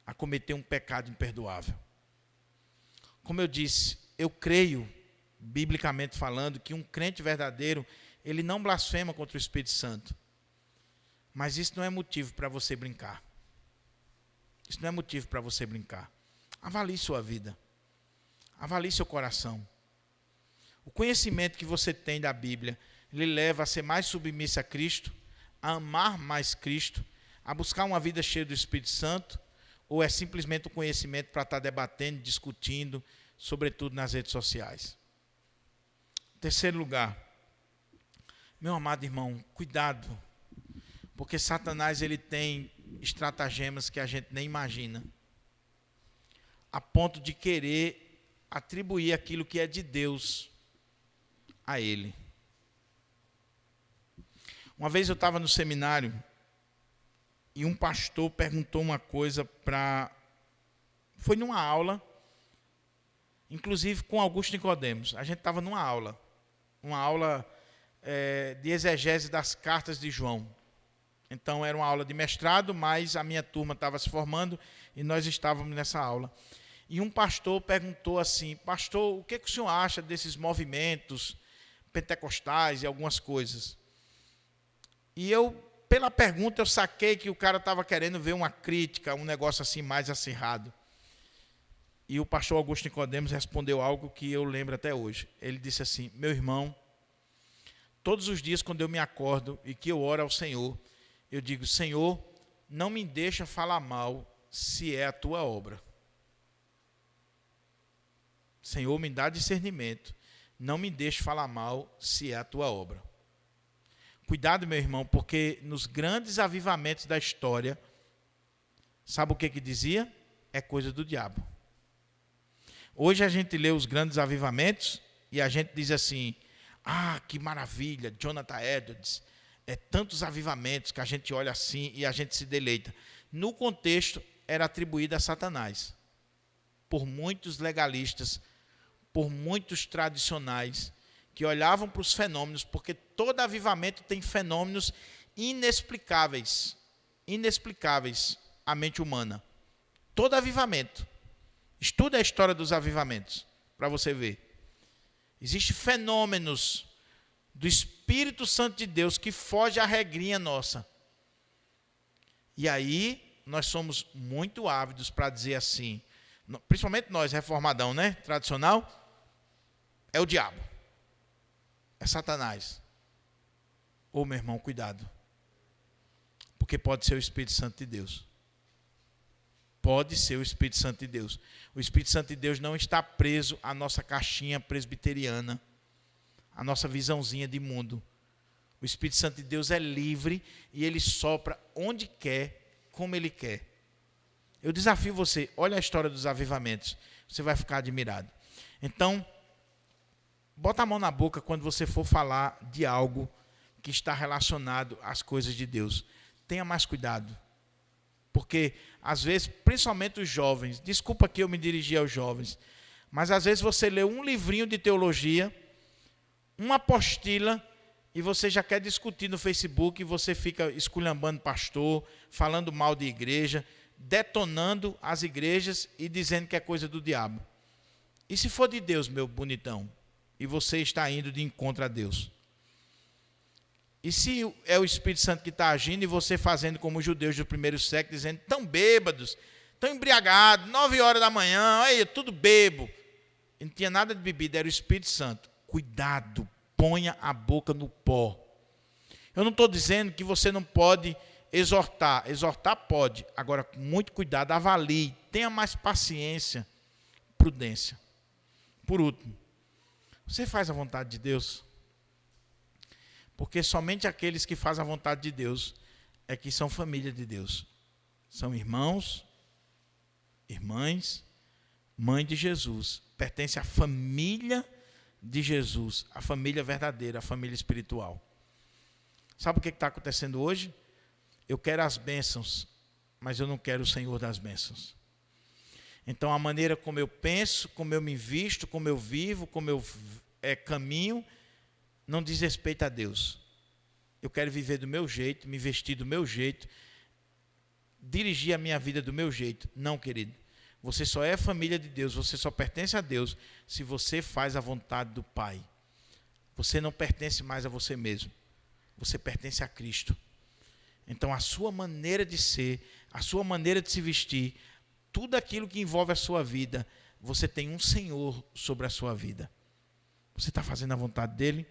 a cometer um pecado imperdoável. Como eu disse, eu creio, biblicamente falando, que um crente verdadeiro, ele não blasfema contra o Espírito Santo. Mas isso não é motivo para você brincar. Isso não é motivo para você brincar. Avalie sua vida. Avalie seu coração. O conhecimento que você tem da Bíblia lhe leva a ser mais submisso a Cristo, a amar mais Cristo, a buscar uma vida cheia do Espírito Santo, ou é simplesmente o conhecimento para estar debatendo, discutindo, sobretudo nas redes sociais? Terceiro lugar, meu amado irmão, cuidado, porque Satanás ele tem estratagemas que a gente nem imagina. a ponto de querer atribuir aquilo que é de Deus a ele. Uma vez eu estava no seminário e um pastor perguntou uma coisa foi numa aula, inclusive com Augusto Nicodemos. A gente estava numa aula de exegese das cartas de João. Então, era uma aula de mestrado, mas a minha turma estava se formando e nós estávamos nessa aula. E um pastor perguntou assim: pastor, o que o senhor acha desses movimentos pentecostais e algumas coisas? E pela pergunta, eu saquei que o cara estava querendo ver uma crítica, um negócio assim mais acirrado. E o pastor Augusto Nicodemos respondeu algo que eu lembro até hoje. Ele disse assim: meu irmão, todos os dias quando eu me acordo e que eu oro ao Senhor, eu digo: Senhor, não me deixa falar mal se é a tua obra. Senhor, me dá discernimento, não me deixe falar mal se é a tua obra. Cuidado, meu irmão, porque nos grandes avivamentos da história, sabe o que dizia? É coisa do diabo. Hoje a gente lê os grandes avivamentos e a gente diz assim: ah, que maravilha, Jonathan Edwards, tantos avivamentos que a gente olha assim e a gente se deleita. No contexto, era atribuído a Satanás, por muitos legalistas, por muitos tradicionais, que olhavam para os fenômenos, porque todo avivamento tem fenômenos inexplicáveis à mente humana. Todo avivamento. Estuda a história dos avivamentos, para você ver. Existem fenômenos do Espírito Santo de Deus que foge à regrinha nossa. E aí, nós somos muito ávidos para dizer assim, principalmente nós, reformadão, né? Tradicional, é o diabo. É Satanás. Ô, meu irmão, cuidado. Porque pode ser o Espírito Santo de Deus. Pode ser o Espírito Santo de Deus. O Espírito Santo de Deus não está preso à nossa caixinha presbiteriana, à nossa visãozinha de mundo. O Espírito Santo de Deus é livre e ele sopra onde quer, como ele quer. Eu desafio você, olha a história dos avivamentos, você vai ficar admirado. Então, bota a mão na boca quando você for falar de algo que está relacionado às coisas de Deus. Tenha mais cuidado. Porque, às vezes, principalmente os jovens, desculpa que eu me dirigi aos jovens, mas às vezes você lê um livrinho de teologia, uma apostila, e você já quer discutir no Facebook, e você fica esculhambando pastor, falando mal de igreja, detonando as igrejas e dizendo que é coisa do diabo. E se for de Deus, meu bonitão, e você está indo de encontro a Deus? E se é o Espírito Santo que está agindo e você fazendo como os judeus do primeiro século, dizendo, tão bêbados, tão embriagados, 9 horas da manhã, aí, tudo bebo. E não tinha nada de bebida, era o Espírito Santo. Cuidado, ponha a boca no pó. Eu não estou dizendo que você não pode exortar. Exortar pode. Agora, com muito cuidado, avalie, tenha mais paciência, prudência. Por último, você faz a vontade de Deus? Porque somente aqueles que fazem a vontade de Deus é que são família de Deus. São irmãos, irmãs, mãe de Jesus. Pertence à família de Jesus, a família verdadeira, a família espiritual. Sabe o que está acontecendo hoje? Eu quero as bênçãos, mas eu não quero o Senhor das bênçãos. Então, a maneira como eu penso, como eu me visto, como eu vivo, como eu caminho, não diz respeito a Deus. Eu quero viver do meu jeito, me vestir do meu jeito, dirigir a minha vida do meu jeito. Não, querido. Você só é família de Deus, você só pertence a Deus se você faz a vontade do Pai. Você não pertence mais a você mesmo. Você pertence a Cristo. Então, a sua maneira de ser, a sua maneira de se vestir, tudo aquilo que envolve a sua vida, você tem um Senhor sobre a sua vida. Você está fazendo a vontade dEle?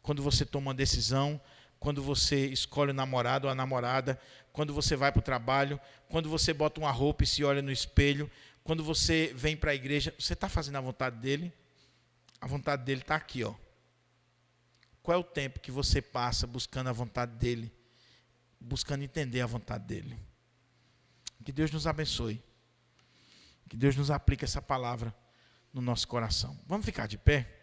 Quando você toma uma decisão, quando você escolhe o namorado ou a namorada, quando você vai para o trabalho, quando você bota uma roupa e se olha no espelho, quando você vem para a igreja, você está fazendo a vontade dEle? A vontade dEle está aqui, ó. Qual é o tempo que você passa buscando a vontade dEle? Buscando entender a vontade dEle? Que Deus nos abençoe. Que Deus nos aplique essa palavra no nosso coração. Vamos ficar de pé?